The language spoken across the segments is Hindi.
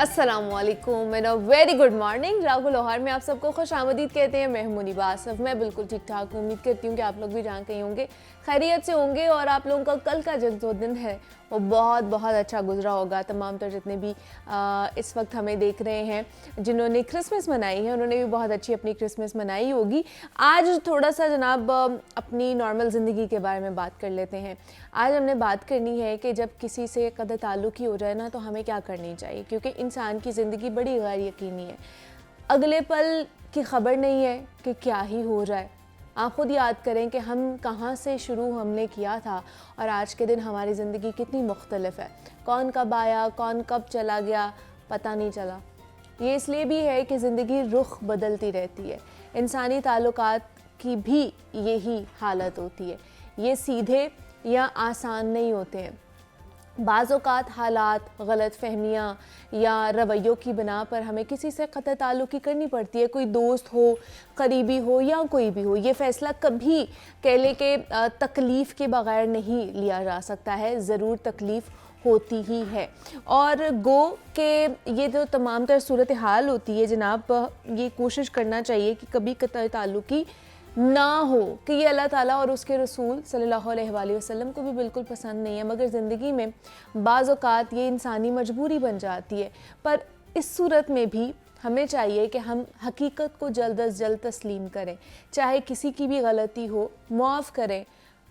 अस्सलामुअलैकुम and a very good morning. Rahul लोहार में आप सबको खुश आमदीद कहते हैं। मैं हूं मुनीबा आसफ। मैं बिल्कुल ठीक ठाक हूँ। उम्मीद करती हूँ कि आप लोग भी जहाँ कहीं होंगे खैरियत से होंगे और आप लोगों का कल का जो दिन है वो बहुत बहुत अच्छा गुजरा होगा। तमाम तर जितने भी इस वक्त हमें देख रहे हैं जिन्होंने क्रिसमस मनाई है उन्होंने भी बहुत अच्छी अपनी क्रिसमस मनाई होगी। आज थोड़ा सा जनाब अपनी नॉर्मल ज़िंदगी के बारे में बात कर लेते हैं। आज हमने बात करनी है कि जब किसी से कद ताल्लुक़ ही हो जाए ना तो हमें क्या करनी चाहिए, क्योंकि इंसान की ज़िंदगी बड़ी गैर यकीनी है। अगले पल की ख़बर नहीं है कि क्या ही हो जाए। आप खुद याद करें कि हम कहाँ से शुरू हमने किया था और आज के दिन हमारी ज़िंदगी कितनी मुख्तलिफ है। कौन कब आया, कौन कब चला गया, पता नहीं चला। ये इसलिए भी है कि ज़िंदगी रुख बदलती रहती है। इंसानी ताल्लुकात की भी यही हालत होती है। ये सीधे या आसान नहीं होते हैं। बाज़ औक़ात हालात, गलत फहमियाँ या रवैयों की बिना पर हमें किसी से क़त्अ ताल्लुक़ी करनी पड़ती है। कोई दोस्त हो, करीबी हो या कोई भी हो, ये फ़ैसला कभी कह ले के तकलीफ़ के बग़ैर नहीं लिया जा सकता है। ज़रूर तकलीफ़ होती ही है। और गो के ये जो तमाम तर सूरत हाल होती है जनाब, ये कोशिश करना चाहिए कि कभी क़त्अ ताल्लुक़ी ना हो, कि ये अल्लाह ताला और उसके रसूल सल्लल्लाहु अलैहि वसल्लम को भी बिल्कुल पसंद नहीं है। मगर ज़िंदगी में बाज़ औक़ात ये इंसानी मजबूरी बन जाती है। पर इस सूरत में भी हमें चाहिए कि हम हकीकत को जल्द अज़ जल्द तस्लीम करें। चाहे किसी की भी गलती हो, माफ़ करें,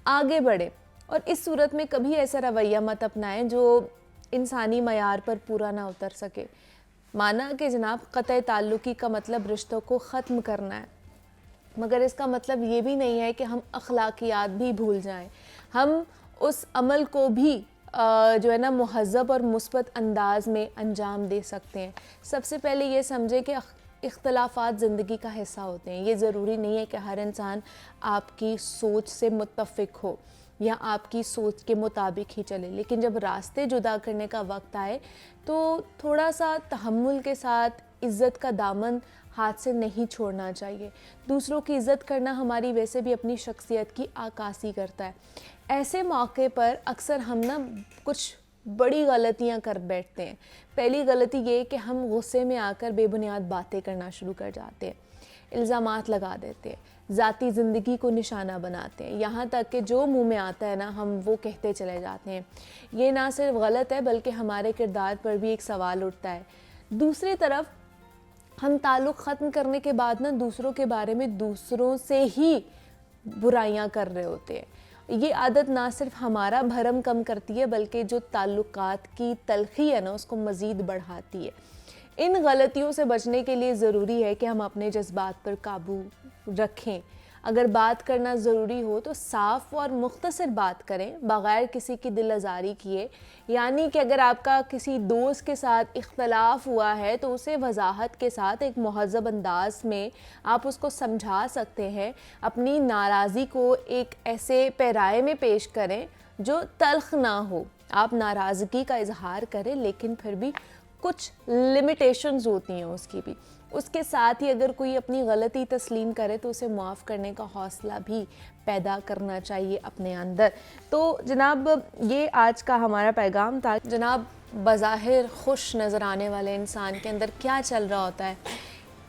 आगे बढ़ें। और इस सूरत में कभी ऐसा रवैया मत अपनाएं जो इंसानी मयार पर पूरा ना उतर सके। माना कि जनाब क़त्अ ताल्लुक़ी का मतलब रिश्तों को ख़त्म करना है, मगर इसका मतलब ये भी नहीं है कि हम अखलाकियात भी भूल जाएं। हम उस अमल को भी जो है ना मुहज़्ज़ब और मुस्बत अंदाज में अंजाम दे सकते हैं। सबसे पहले ये समझें कि इख्तलाफात ज़िंदगी का हिस्सा होते हैं। ये ज़रूरी नहीं है कि हर इंसान आपकी सोच से मुत्तफ़िक हो या आपकी सोच के मुताबिक ही चले, लेकिन जब रास्ते जुदा करने का वक्त आए तो थोड़ा सा तहम्मुल के साथ इज़्ज़त का दामन हाथ से नहीं छोड़ना चाहिए। दूसरों की इज़्ज़त करना हमारी वैसे भी अपनी शख्सियत की आकासी करता है। ऐसे मौके पर अक्सर हम ना कुछ बड़ी गलतियां कर बैठते हैं। पहली गलती ये कि हम गुस्से में आकर बेबुनियाद बातें करना शुरू कर जाते हैं, इल्ज़ामात लगा देते हैं, ज़ाती ज़िंदगी को निशाना बनाते हैं, यहाँ तक कि जो मुंह में आता है ना हम वो कहते चले जाते हैं। ये ना सिर्फ गलत है बल्कि हमारे किरदार पर भी एक सवाल उठता है। दूसरी तरफ हम ताल्लुक़ ख़त्म करने के बाद ना दूसरों के बारे में दूसरों से ही बुराइयां कर रहे होते हैं। ये आदत ना सिर्फ हमारा भरम कम करती है बल्कि जो ताल्लुकात की तलख़ी है ना उसको मज़ीद बढ़ाती है। इन गलतियों से बचने के लिए ज़रूरी है कि हम अपने जज्बात पर काबू रखें। अगर बात करना ज़रूरी हो तो साफ़ और मुख्तसर बात करें बग़ैर किसी की दिल आज़ारी किए। यानी कि अगर आपका किसी दोस्त के साथ इख्तलाफ हुआ है तो उसे वजाहत के साथ एक मुहज़्ज़ब अंदाज में आप उसको समझा सकते हैं। अपनी नाराज़गी को एक ऐसे पैराए में पेश करें जो तल्ख़ ना हो। आप नाराज़गी का इजहार करें लेकिन फिर भी कुछ लिमिटेशंस होती हैं उसकी भी। उसके साथ ही अगर कोई अपनी गलती तस्लीम करे तो उसे माफ़ करने का हौसला भी पैदा करना चाहिए अपने अंदर। तो जनाब ये आज का हमारा पैगाम था। जनाब बज़ाहिर खुश नज़र आने वाले इंसान के अंदर क्या चल रहा होता है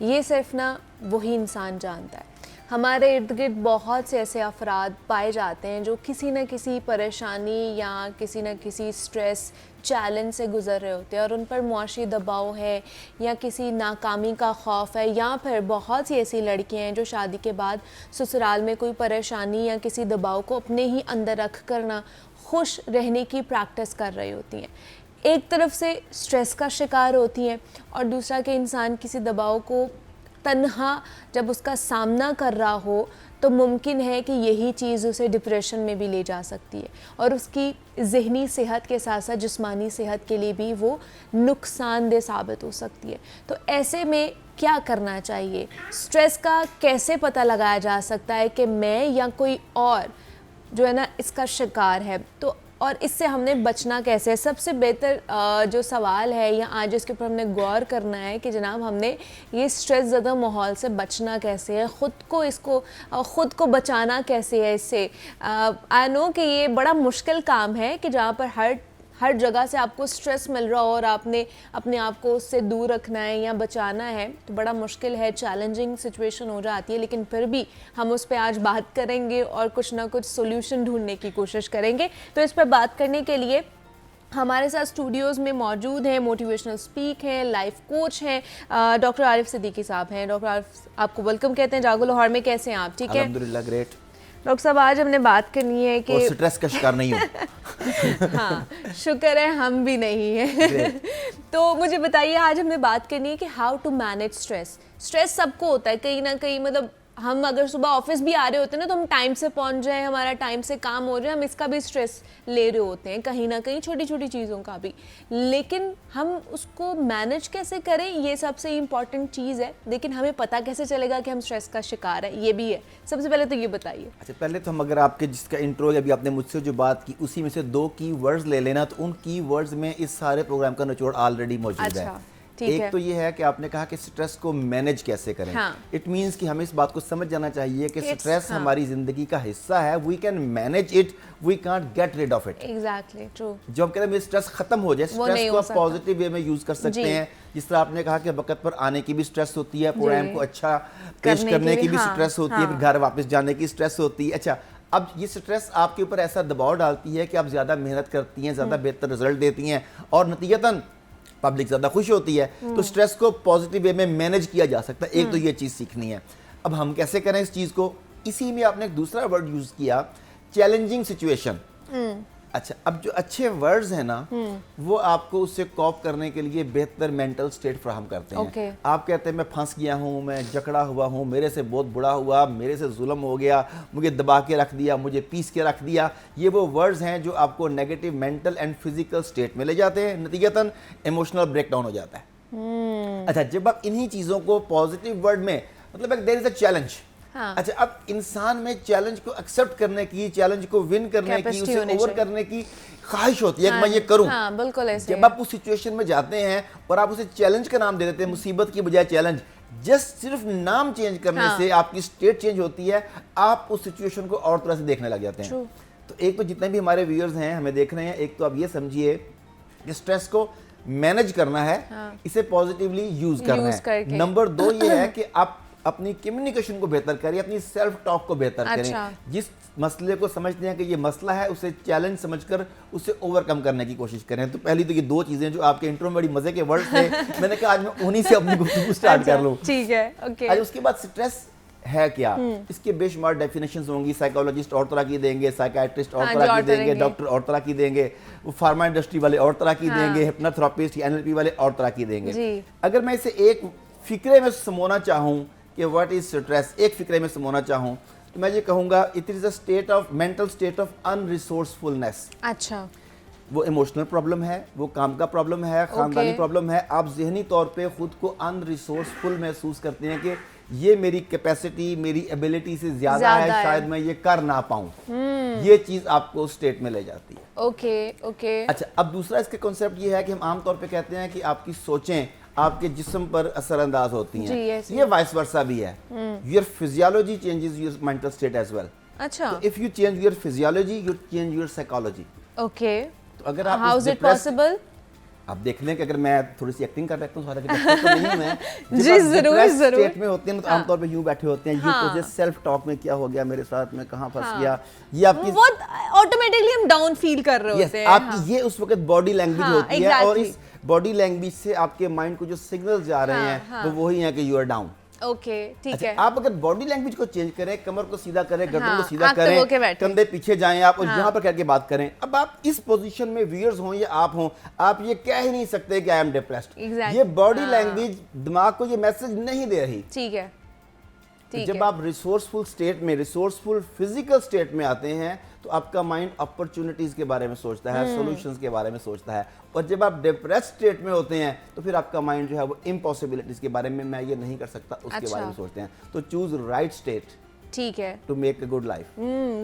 ये सिर्फ ना वही इंसान जानता है। हमारे इर्द गिर्द बहुत से ऐसे अफराद पाए जाते हैं जो किसी न किसी परेशानी या किसी न किसी स्ट्रेस चैलेंज से गुज़र रहे होते हैं और उन पर मुआशी दबाव है या किसी नाकामी का खौफ है, या फिर बहुत सी ऐसी लड़कियां हैं जो शादी के बाद ससुराल में कोई परेशानी या किसी दबाव को अपने ही अंदर रख कर ना खुश रहने की प्रैक्टिस कर रही होती हैं। एक तरफ से स्ट्रेस का शिकार होती हैं और दूसरा कि इंसान किसी दबाव को तन्हा जब उसका सामना कर रहा हो तो मुमकिन है कि यही चीज़ उसे डिप्रेशन में भी ले जा सकती है और उसकी ज़हनी सेहत के साथ साथ जिस्मानी सेहत के लिए भी वो नुकसानदेह साबित हो सकती है। तो ऐसे में क्या करना चाहिए, स्ट्रेस का कैसे पता लगाया जा सकता है कि मैं या कोई और जो है ना इसका शिकार है, तो और इससे हमने बचना कैसे है। सबसे बेहतर जो सवाल है या आज इसके ऊपर हमने गौर करना है कि जनाब हमने ये स्ट्रेस ज़्यादा माहौल से बचना कैसे है, ख़ुद को बचाना कैसे है इससे। आई नो कि ये बड़ा मुश्किल काम है कि जहाँ पर हर जगह से आपको स्ट्रेस मिल रहा हो और आपने अपने आप को उससे दूर रखना है या बचाना है, तो बड़ा मुश्किल है, चैलेंजिंग सिचुएशन हो जाती है। लेकिन फिर भी हम उस पर आज बात करेंगे और कुछ ना कुछ सोल्यूशन ढूंढने की कोशिश करेंगे। तो इस पर बात करने के लिए हमारे साथ स्टूडियोज़ में मौजूद हैं मोटिवेशनल स्पीक हैं, लाइफ कोच हैं, डॉक्टर आरिफ सिद्दीकी साहब हैं। डॉक्टर आरिफ, आपको वेलकम कहते हैं जागो लाहौर में। कैसे हैं आप? ठीक है, अल्हम्दुलिल्लाह, ग्रेट। डॉक्टर साहब, आज हमने बात करनी है कि स्ट्रेस का शिकार नहीं हूँ। हाँ, शुक्र है हम भी नहीं हैं। तो मुझे बताइए, आज हमने बात करनी है कि how to manage stress. Stress सबको होता है कहीं ना कहीं, मतलब हम अगर सुबह ऑफिस भी आ रहे होते हैं ना, तो हम टाइम से पहुंच जाएं, हमारा टाइम से काम हो जाए, हम इसका भी स्ट्रेस ले रहे होते हैं कहीं ना कहीं, छोटी छोटी चीज़ों का भी। लेकिन हम उसको मैनेज कैसे करें, ये सबसे इम्पॉर्टेंट चीज़ है। लेकिन हमें पता कैसे चलेगा कि हम स्ट्रेस का शिकार है, ये भी है। सबसे पहले तो ये बताइए। अच्छा, पहले तो हम अगर आपके जिसका इंट्रो अभी आपने मुझसे जो बात की उसी में से 2 की वर्ड्स ले लेना, तो उन की वर्ड्स में इस सारे प्रोग्राम का निचोड़ ऑलरेडी मौजूद है। एक तो ये है कि आपने कहा कि स्ट्रेस को मैनेज कैसे करें। इट मींस कि हमें इस बात को समझ जाना चाहिए कि स्ट्रेस हमारी जिंदगी का हिस्सा है। We can manage it, we can't get rid of it. Exactly, true. जो हम कहते हैं स्ट्रेस खत्म हो जाए, स्ट्रेस को आप पॉजिटिव वे में यूज कर सकते हैं। जिस तरह आपने कहा कि वक्त पर आने की भी स्ट्रेस होती है, प्रोग्राम को अच्छा पेश करने की भी स्ट्रेस होती है, फिर घर वापस जाने की स्ट्रेस होती है। अच्छा, अब ये स्ट्रेस आपके ऊपर ऐसा दबाव डालती है कि आप ज़्यादा मेहनत करती हैं, ज़्यादा बेहतर रिजल्ट देती हैं और नतीजतन पब्लिक ज़्यादा खुश होती है। तो स्ट्रेस को पॉजिटिव वे में मैनेज किया जा सकता है। एक तो ये चीज़ सीखनी है। अब हम कैसे करें इस चीज़ को? इसी में आपने एक दूसरा वर्ड यूज़ किया, चैलेंजिंग सिचुएशन। अच्छा, अब जो अच्छे वर्ड्स हैं ना, वो आपको उससे कॉप करने के लिए बेहतर मेंटल स्टेट फ्राहम करते हैं। आप कहते हैं मैं फंस गया हूँ, मैं जकड़ा हुआ हूँ, मेरे से बहुत बुरा हुआ, मेरे से जुल्म हो गया, मुझे दबा के रख दिया, मुझे पीस के रख दिया। ये वो वर्ड्स हैं जो आपको negative mental and physical state में ले जाते हैं, नतीजतन इमोशनल ब्रेकडाउन हो जाता है। अच्छा, जब आप इन्हीं चीज़ों को पॉजिटिव वर्ड में, मतलब देयर इज अ चैलेंज। अच्छा, अब इंसान में चैलेंज को एक्सेप्ट करने की, चैलेंज को विन करने की, उसे ओवर करने की ख्वाहिश होती है कि मैं ये करूं। बिल्कुल ऐसे। जब आप उस सिचुएशन में जाते हैं और आप उसे चैलेंज का नाम दे देते हैं, मुसीबत की बजाय चैलेंज, जस्ट सिर्फ नाम चेंज करने से आपकी स्टेट चेंज होती है, आप उस सिचुएशन को और तरह से देखने लग जाते हैं। तो एक तो जितने भी हमारे व्यूअर्स हैं हमें देख रहे हैं, एक तो आप ये समझिए कि स्ट्रेस को मैनेज करना है, इसे पॉजिटिवली यूज करना है। नंबर 2 ये है कि आप अपनी कम्युनिकेशन को बेहतर करें, अपनी सेल्फ टॉक को बेहतर करें। जिस मसले को समझते हैं कि ये मसला है, उसे चैलेंज समझकर उसे ओवरकम करने की कोशिश करें। तो पहली तो ये 2 चीजें जो आपके इंट्रो में बड़ी मजे के वर्ड्स थे, मैंने कहा आज मैं उन्हीं से अपनी गुफ्तगू स्टार्ट कर लूं। ठीक है, ओके। आज उसके बाद स्ट्रेस है क्या, इसके बेशुमार डेफिनेशंस होंगी। साइकोलॉजिस्ट और तरह की देंगे, साइकियाट्रिस्ट और तरह की देंगे, डॉक्टर और तरह की देंगे, फार्मा इंडस्ट्री वाले और तरह की देंगे, हिप्नोथेरेपिस्ट, एनएलपी वाले और तरह की देंगे। अगर मैं इसे एक फिक्रे में समोना चाहूँ कि व्हाट इज स्ट्रेस, एक फिक्रे में समोना चाहूँ, तो मैं ये कहूँगा it is a state of mental state of unresourcefulness. अच्छा, वो इमोशनल प्रॉब्लम है, वो काम का प्रॉब्लम है, खानदानी प्रॉब्लम है। आप जहनी तौर पे खुद को अनरिसोर्सफुल महसूस करते हैं कि ये मेरी कैपेसिटी, मेरी एबिलिटी से ज़्यादा है, शायद मैं ये कर ना पाऊँ। ये चीज़ आपको उस स्टेट में ले जाती है। ओके। अच्छा, अब दूसरा इसका कॉन्सेप्ट ये है कि हम आमतौर पे कहते हैं कि आपकी सोचें आपके जिस्म पर असरअंदाज होती हैं। ये वाइस वर्सा भी है। Your physiology changes your mental state as well. अच्छा, if you change your physiology you change your psychology. Okay, तो अगर आप हाउ इज इट पॉसिबल? आप देख लें कि अगर मैं थोड़ी सी एक्टिंग कर रहा हूँ, तो नहीं हूं मैं। जी, जरूर स्टेट में होते हैं तो आमतौर पे यूं बैठे होते हैं, यूं सेल्फ टॉक में क्या हो गया मेरे साथ, मैं कहाँ फंस गया, ये आपकी बहुत ऑटोमेटिकली हम डाउन फील कर रहे होते हैं। आपकी ये उस वक्त बॉडी लैंग्वेज होती है, और इस बॉडी लैंग्वेज से आपके माइंड को जो सिग्नल जा रहे हैं वो वही है कि यू आर डाउन। ओके, ठीक है। आप अगर बॉडी लैंग्वेज को चेंज करें, कमर को सीधा करें, गर्दन को सीधा करें, कंधे पीछे जाएं आप, और यहाँ पर करके बात करें। अब आप इस पोजीशन में व्यूअर्स हों या आप हों, आप ये कह ही नहीं सकते कि आई एम डिप्रेस्ड। ये बॉडी लैंग्वेज दिमाग को ये मैसेज नहीं दे रही। ठीक है। जब आप रिसोर्सफुल स्टेट में, रिसोर्सफुल फिजिकल स्टेट में आते हैं, तो आपका माइंड अपॉर्चुनिटीज के बारे में सोचता है, सॉल्यूशंस के बारे में सोचता है। और जब आप डिप्रेस्ड स्टेट में होते हैं तो फिर आपका माइंड जो है वो इम्पॉसिबिलिटीज के बारे में, मैं ये नहीं कर सकता, उसके बारे में सोचते हैं। तो चूज राइट स्टेट ठीक है, to make a good life.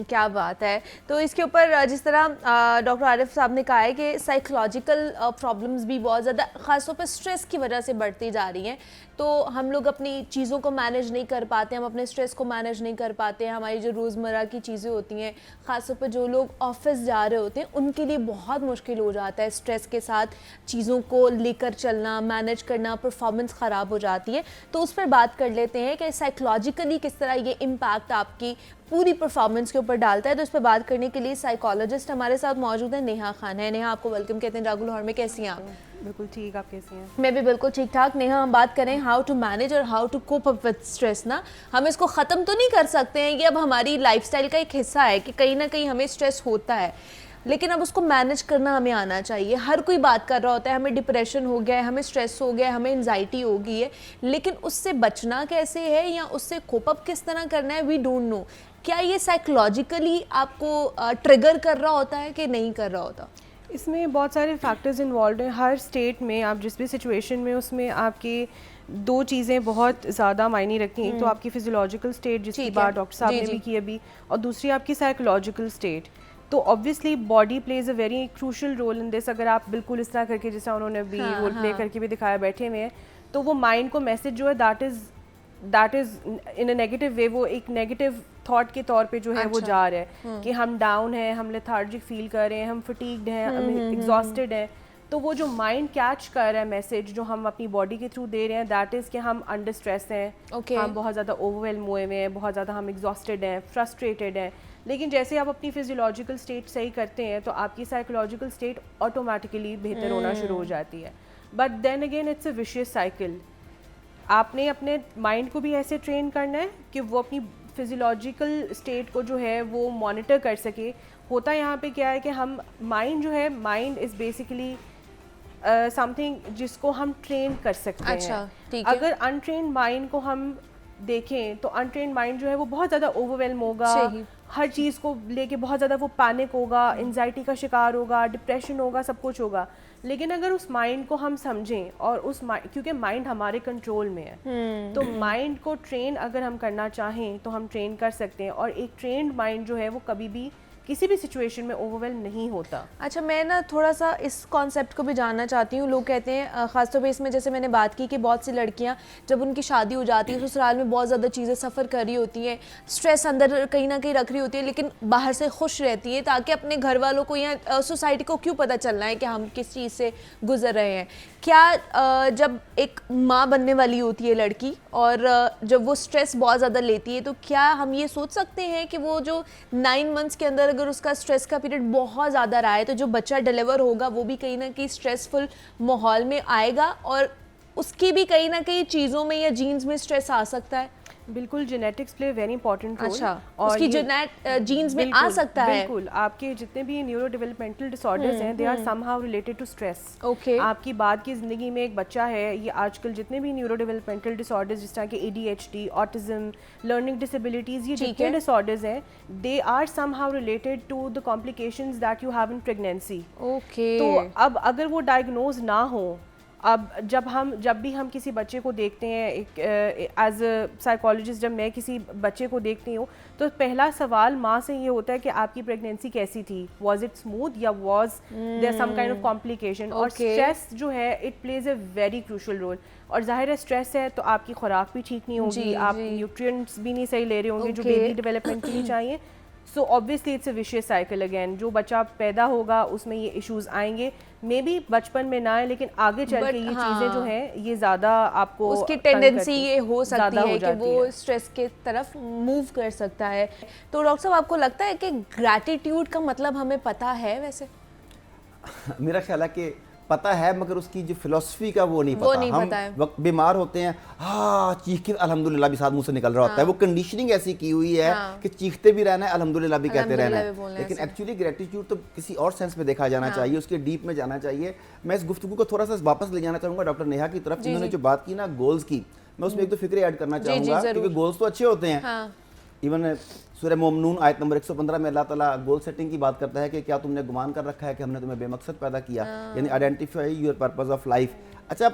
क्या बात है। तो इसके ऊपर जिस तरह डॉक्टर आरिफ साहब ने कहा है कि साइकोलॉजिकल प्रॉब्लम्स भी बहुत ज़्यादा ख़ासतौर पर स्ट्रेस की वजह से बढ़ती जा रही हैं, तो हम लोग अपनी चीज़ों को मैनेज नहीं कर पाते, हम अपने स्ट्रेस को मैनेज नहीं कर पाते हैं। हमारी जो रोज़मर्रा की चीज़ें होती हैं, ख़ासतौर पर जो लोग ऑफिस जा रहे होते हैं, उनके लिए बहुत मुश्किल हो जाता है स्ट्रेस के साथ चीज़ों को लेकर चलना, मैनेज करना, परफॉर्मेंस ख़राब हो जाती है। तो उस पर बात कर लेते हैं कि साइकोलॉजिकली किस तरह ये इम्पैक्ट आपकी पूरी परफॉर्मेंस के ऊपर डालता है। तो इस पर बात करने के लिए साइकोलॉजिस्ट हमारे साथ मौजूद है नेहा खान है। नेहा, आपको वेलकम कहते हैं जागो लाहौर में, कैसी हैं आप? बिल्कुल ठीक, आप कैसी हैं? मैं भी बिल्कुल ठीक ठाक। नेहा, हम बात करें हाउ टू मैनेज और how to cope up with stress ना, हम इसको ख़त्म तो नहीं कर सकते हैं, ये अब हमारी लाइफस्टाइल का एक हिस्सा है कि कहीं ना कहीं हमें स्ट्रेस होता है, लेकिन अब उसको मैनेज करना हमें आना चाहिए। हर कोई बात कर रहा होता है, हमें डिप्रेशन हो गया है, हमें स्ट्रेस हो गया है, हमें एंजाइटी हो गई है, लेकिन उससे बचना कैसे है या उससे कोप अप किस तरह करना है, वी डोंट नो। क्या ये साइकोलॉजिकली आपको ट्रिगर कर रहा होता है कि नहीं कर रहा होता? इसमें बहुत सारे फैक्टर्स इन्वॉल्व हैं। हर स्टेट में आप जिस भी सिचुएशन में, उसमें आपकी दो चीज़ें बहुत ज़्यादा मायने रखती हैं। एक तो आपकी फिजियोलॉजिकल स्टेट, जिसकी बात डॉक्टर साहब ने भी की अभी, और दूसरी आपकी साइकोलॉजिकल स्टेट। तो obviously body plays a very crucial role in this. अगर आप बिल्कुल इस तरह करके, जैसा उन्होंने अभी रोल प्ले करके भी दिखाया, बैठे हुए हैं, तो वो माइंड को मैसेज जो है that is in a negative way, वो एक नेगेटिव थॉट के तौर पे जो है वो जा रहा है कि हम डाउन हैं, हम लेथार्जिक फील कर रहे हैं, हम फटीग्ड हैं, हम एग्जॉस्टेड हैं। तो वो जो माइंड कैच कर रहा है मैसेज जो हम अपनी बॉडी के थ्रू दे रहे हैं, दैट इज़ कि हम अंडर स्ट्रेस हैं, हम बहुत ज़्यादा ओवरवेलम हुए हुए हैं, बहुत ज़्यादा हम एग्जॉस्टेड हैं, फ्रस्ट्रेटेड हैं। लेकिन जैसे आप अपनी फिजियोलॉजिकल स्टेट सही करते हैं, तो आपकी साइकोलॉजिकल स्टेट ऑटोमेटिकली बेहतर होना शुरू हो जाती है। But then again it's a vicious cycle. आपने अपने माइंड को भी ऐसे ट्रेन करना है कि वो अपनी फिजियोलॉजिकल स्टेट को जो है वो मॉनिटर कर सके। होता यहाँ पे क्या है कि हम माइंड जो है, माइंड इज़ बेसिकली समथिंग जिसको हम ट्रेन कर सकते हैं। अगर अनट्रेन माइंड को हम देखें तो अनट्रेन माइंड जो है वो बहुत ज़्यादा ओवरवेलम होगा, हर चीज़ को लेके बहुत ज़्यादा वो पैनिक होगा, एंजाइटी का शिकार होगा, डिप्रेशन होगा, सब कुछ होगा। लेकिन अगर उस माइंड को हम समझें और क्योंकि माइंड हमारे कंट्रोल में है, तो माइंड को ट्रेन अगर हम करना चाहें तो हम ट्रेन कर सकते हैं। और एक ट्रेंड माइंड जो है वो कभी भी किसी भी सिचुएशन में ओवरवेलम नहीं होता। अच्छा, मैं ना थोड़ा सा इस कॉन्सेप्ट को भी जानना चाहती हूँ। लोग कहते हैं ख़ासतौर पे इसमें, जैसे मैंने बात की कि बहुत सी लड़कियाँ जब उनकी शादी हो जाती है, ससुराल में बहुत ज़्यादा चीज़ें सफ़र कर रही होती हैं, स्ट्रेस अंदर कहीं ना कहीं रख रही होती है, लेकिन बाहर से खुश रहती है, ताकि अपने घर वालों को या सोसाइटी को क्यों पता चलना है कि हम किस चीज़ से गुजर रहे हैं। क्या जब एक माँ बनने वाली होती है लड़की और जब वो स्ट्रेस बहुत ज़्यादा लेती है, तो क्या हम ये सोच सकते हैं कि वो जो 9 मंथ्स के अंदर अगर उसका स्ट्रेस का पीरियड बहुत ज़्यादा रहा है, तो जो बच्चा डिलीवर होगा वो भी कहीं ना कहीं स्ट्रेसफुल माहौल में आएगा और उसकी भी कहीं ना कहीं चीज़ों में या जीन्स में स्ट्रेस आ सकता है? बिल्कुल, genetics play very important role. अच्छा, और उसकी जीन्स में आ सकता है। बिल्कुल, आपके जितने भी न्यूरो डेवलपमेंटल डिसऑर्डर्स हैं, they are somehow related to stress. Okay, आपकी बाद की ज़िंदगी में एक बच्चा है, ये आजकल जितने भी न्यूरो डेवलपमेंटल डिसऑर्डर्स जिस तरह के ADHD, ऑटिज्म, लर्निंग डिसेबिलिटीज़, ये जितने डिसऑर्डर्स हैं, they are somehow related to the complications that you have in pregnancy. Okay, तो अब अगर वो डायग्नोज ना हो, अब जब भी हम किसी बच्चे को देखते हैं, एज अ साइकोलॉजिस्ट जब मैं किसी बच्चे को देखती हूँ, तो पहला सवाल माँ से ये होता है कि आपकी प्रेगनेंसी कैसी थी, वाज इट स्मूथ या was there some kind of complication. और स्ट्रेस जो है it plays a very crucial role. और जाहिर है स्ट्रेस है तो आपकी खुराक भी ठीक नहीं होगी, आप न्यूट्रिएंट्स भी नहीं सही ले रहे होंगे जो बेबी डेवलपमेंट के लिए चाहिए। So obviously it's a vicious cycle again. जो बच्चा पैदा होगा उसमें ये इश्यूज आएंगे, मे बी बचपन में ना है, लेकिन आगे चल के ये चीज़ें जो हैं ये ज़्यादा आपको उसकी टेंडेंसी ये हो सकती है कि वो स्ट्रेस के तरफ मूव कर सकता है। तो डॉक्टर साहब, आपको लगता है कि ग्रैटिट्यूड का मतलब हमें पता है? वैसे मेरा ख्याल है कि पता है, मगर उसकी जो फिलॉसफी का वो नहीं पता। पता है। वक्त बीमार होते हैं, हाँ चीख के अल्हम्दुलिल्लाह भी साथ मुंह से निकल रहा होता है। वो कंडीशनिंग ऐसी की हुई है कि चीखते भी रहना है, अल्हम्दुलिल्लाह भी कहते रहना है। लेकिन एक्चुअली ग्रेटिट्यूड तो किसी और सेंस में देखा जाना चाहिए, उसके डीप में जाना चाहिए। मैं इस गुफ्तगू को थोड़ा सा वापस ले जाना चाहूँगा डॉक्टर नेहा की तरफ, जिन्होंने जो बात की ना गोल्स की, मैं उसमें एक दो फिक्रे ऐड करना चाहूँगा, क्योंकि गोल्स तो अच्छे होते हैं। इवन सूरह मोमिनून आयत नंबर 115 में अल्लाह ताला गोल सेटिंग की बात करता है कि क्या तुमने गुमान कर रखा है कि हमने तुम्हें बेमकसद पैदा किया, यानी identify your purpose of life. अच्छा,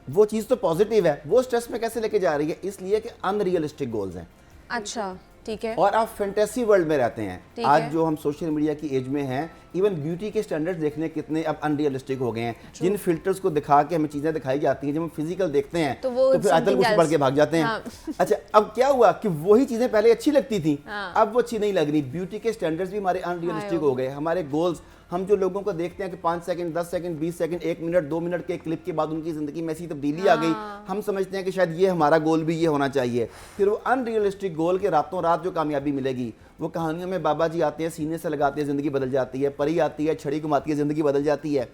वो चीज़ तो पॉजिटिव है, वो स्ट्रेस में कैसे लेके जा रही है? इसलिए कि अनरियलिस्टिक गोल्स हैं। अच्छा, ठीक है, और आप फैंटेसी वर्ल्ड में रहते हैं। आज जो हम सोशल मीडिया की एज में हैं, इवन ब्यूटी के स्टैंडर्ड्स देखने कितने अब अनरियलिस्टिक हो गए हैं। जिन फिल्टर्स को दिखा के हमें चीजें दिखाई जाती हैं, जब हम फिजिकल देखते हैं तो फिर आदल कुछ बढ़ के भाग जाते हैं। अच्छा, अब क्या हुआ कि वही चीजें पहले अच्छी लगती थी, अब वो अच्छी नहीं लग रही। ब्यूटी के स्टैंडर्ड्स भी हमारे अनरियलिस्टिक हो गए। हमारे गोल्स, हम जो लोगों को देखते हैं कि 5 second, 10 second, 20 second, 1 minute, 2 minute के क्लिप के बाद उनकी ज़िंदगी में ऐसी तब्दीली आ गई, हम समझते हैं कि शायद ये हमारा गोल भी ये होना चाहिए। फिर वो अनरियलिस्टिक गोल के रातों रात जो कामयाबी मिलेगी, वो कहानियों में बाबा जी आते हैं, सीने से लगाते हैं, ज़िंदगी बदल जाती है, परी आती है, छड़ी घुमाती है, ज़िंदगी बदल जाती है।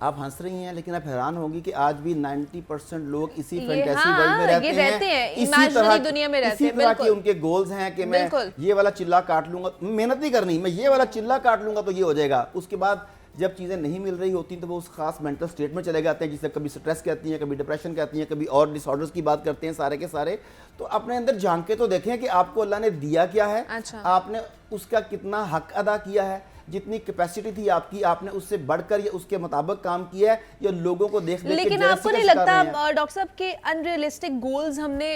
आप हंस रही हैं, लेकिन आप हैरान होगी कि आज भी 90% लोग इसी फैंटेसी वर्ल्ड में रहते हैं, इसी तरह दुनिया में रहते हैं। इसी तरह के उनके गोल्स हैं कि मैं ये वाला चिल्ला काट लूंगा, मेहनत नहीं करनी, मैं ये वाला चिल्ला काट लूंगा तो ये हो जाएगा। उसके बाद जब चीज़ें नहीं मिल रही होती तो वो उस खास मेंटल स्टेट में चले जाते हैं, जिसे कभी स्ट्रेस कहती हैं, कभी डिप्रेशन कहती हैं, कभी और डिसऑर्डर्स की बात करते हैं सारे के सारे। तो अपने अंदर झांक के तो देखें कि आपको अल्लाह ने दिया क्या है, आपने उसका कितना हक अदा किया है, जितनी कैपेसिटी थी आपकी, आपने उससे बढ़कर या उसके मुताबिक काम किया है, या लोगों को देख देख लेकिन आपको नहीं लगता डॉक्टर साहब के अनरियलिस्टिक गोल्स हमने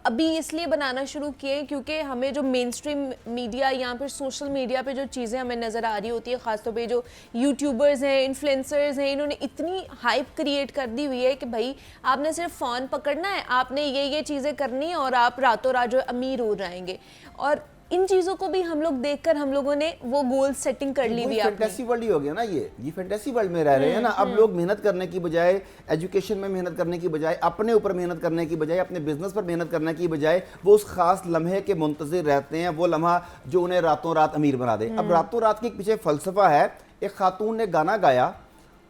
अभी इसलिए बनाना शुरू किए क्योंकि हमें जो मेन स्ट्रीम मीडिया या फिर सोशल मीडिया पे जो चीज़ें हमें नज़र आ रही होती है, ख़ासतौर पे जो यूट्यूबर्स हैं, इन्फ्लुएंसर्स हैं, इन्होंने इतनी हाइप क्रिएट कर दी हुई है कि भाई आपने सिर्फ फ़ोन पकड़ना है, आपने ये चीज़ें करनी है और आप रातों रात जो अमीर हो जाएंगे। और इन चीजों को भी हम लोग देखकर हम लोगों ने वो गोल सेटिंग कर ली भी। फैंटेसी वर्ल्ड ही हो गया ना, ये फैंटेसी वर्ल्ड में रह रहे हैं ना। अब लोग मेहनत करने की बजाय, एजुकेशन में मेहनत करने की बजाय, अपने ऊपर मेहनत करने की बजाय, अपने बिजनेस पर मेहनत करने की बजाय वो उस खास लम्हे के मुंतज़िर रहते हैं, वो लम्हा जो उन्हें रातों रात अमीर बना दे। अब रातों रात के पीछे फलसफा है, एक खातून ने गाना गाया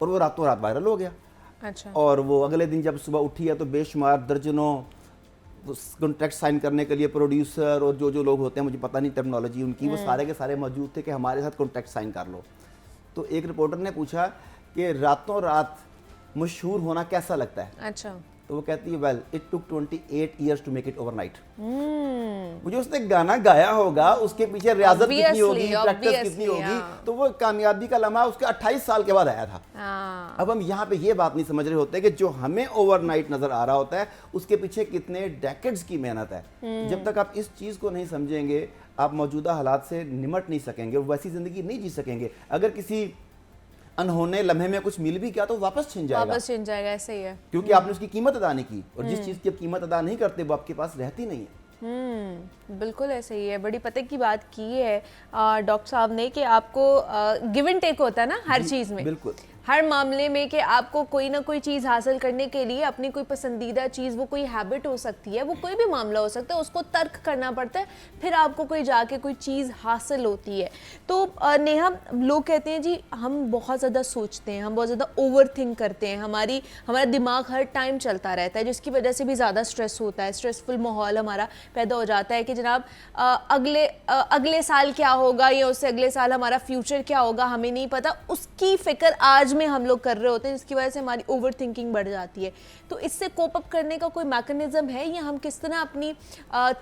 और वो रातों रात वायरल हो गया। अच्छा। और वो अगले दिन जब सुबह उठी है तो बेशुमार दर्जनों कॉन्ट्रैक्ट साइन करने के लिए प्रोड्यूसर और जो लोग होते हैं, मुझे पता नहीं टर्मिनोलॉजी उनकी, वो सारे के सारे मौजूद थे कि हमारे साथ कॉन्ट्रैक्ट साइन कर लो। तो एक रिपोर्टर ने पूछा कि रातों रात मशहूर होना कैसा लगता है। अच्छा। तो वो कहती है, well it took 28 years to make it overnight. मुझे उसने गाना गाया होगा, उसके पीछे रियाजत कितनी होगी, प्रैक्टिस कितनी होगी, तो वो कामयाबी का लम्हा उसके 28 साल के बाद आया था। अब हम यहाँ पे ये बात नहीं समझ रहे होते कि जो हमें ओवरनाइट नजर आ रहा होता है उसके पीछे कितने डेकेड्स की मेहनत है। जब तक आप इस चीज को नहीं समझेंगे, आप मौजूदा हालात से निमट नहीं सकेंगे, वैसी जिंदगी नहीं जी सकेंगे। अगर किसी अनहोने लम्हे में कुछ मिल भी क्या तो वापस छिन जाएगा, ऐसे ही है, क्योंकि आपने उसकी कीमत अदा नहीं की, और जिस चीज की आप कीमत अदा नहीं करते वो आपके पास रहती नहीं है। बिल्कुल ऐसे ही है। बड़ी पते की बात की है डॉक्टर साहब ने कि आपको गिव एंड टेक होता है ना हर चीज में, बिल्कुल हर मामले में, कि आपको कोई ना कोई चीज़ हासिल करने के लिए अपनी कोई पसंदीदा चीज़, वो कोई हैबिट हो सकती है, वो कोई भी मामला हो सकता है, उसको तर्क करना पड़ता है, फिर आपको कोई जाके कोई चीज़ हासिल होती है। तो नेहा, लोग कहते हैं जी हम बहुत ज़्यादा सोचते हैं, हम बहुत ज़्यादा ओवर थिंक करते हैं, हमारा दिमाग हर टाइम चलता रहता है, जिसकी वजह से भी ज़्यादा स्ट्रेस होता है, स्ट्रेसफुल माहौल हमारा पैदा हो जाता है कि जनाब अगले साल क्या होगा या उससे अगले साल हमारा फ्यूचर क्या होगा हमें नहीं पता, उसकी फिक्र आज में हम लोग कर रहे होते हैं, जिसकी वजह से हमारी ओवर थिंकिंग बढ़ जाती है। तो इससे कोप अप करने का कोई मैकेनिज्म है, या हम किस तरह अपनी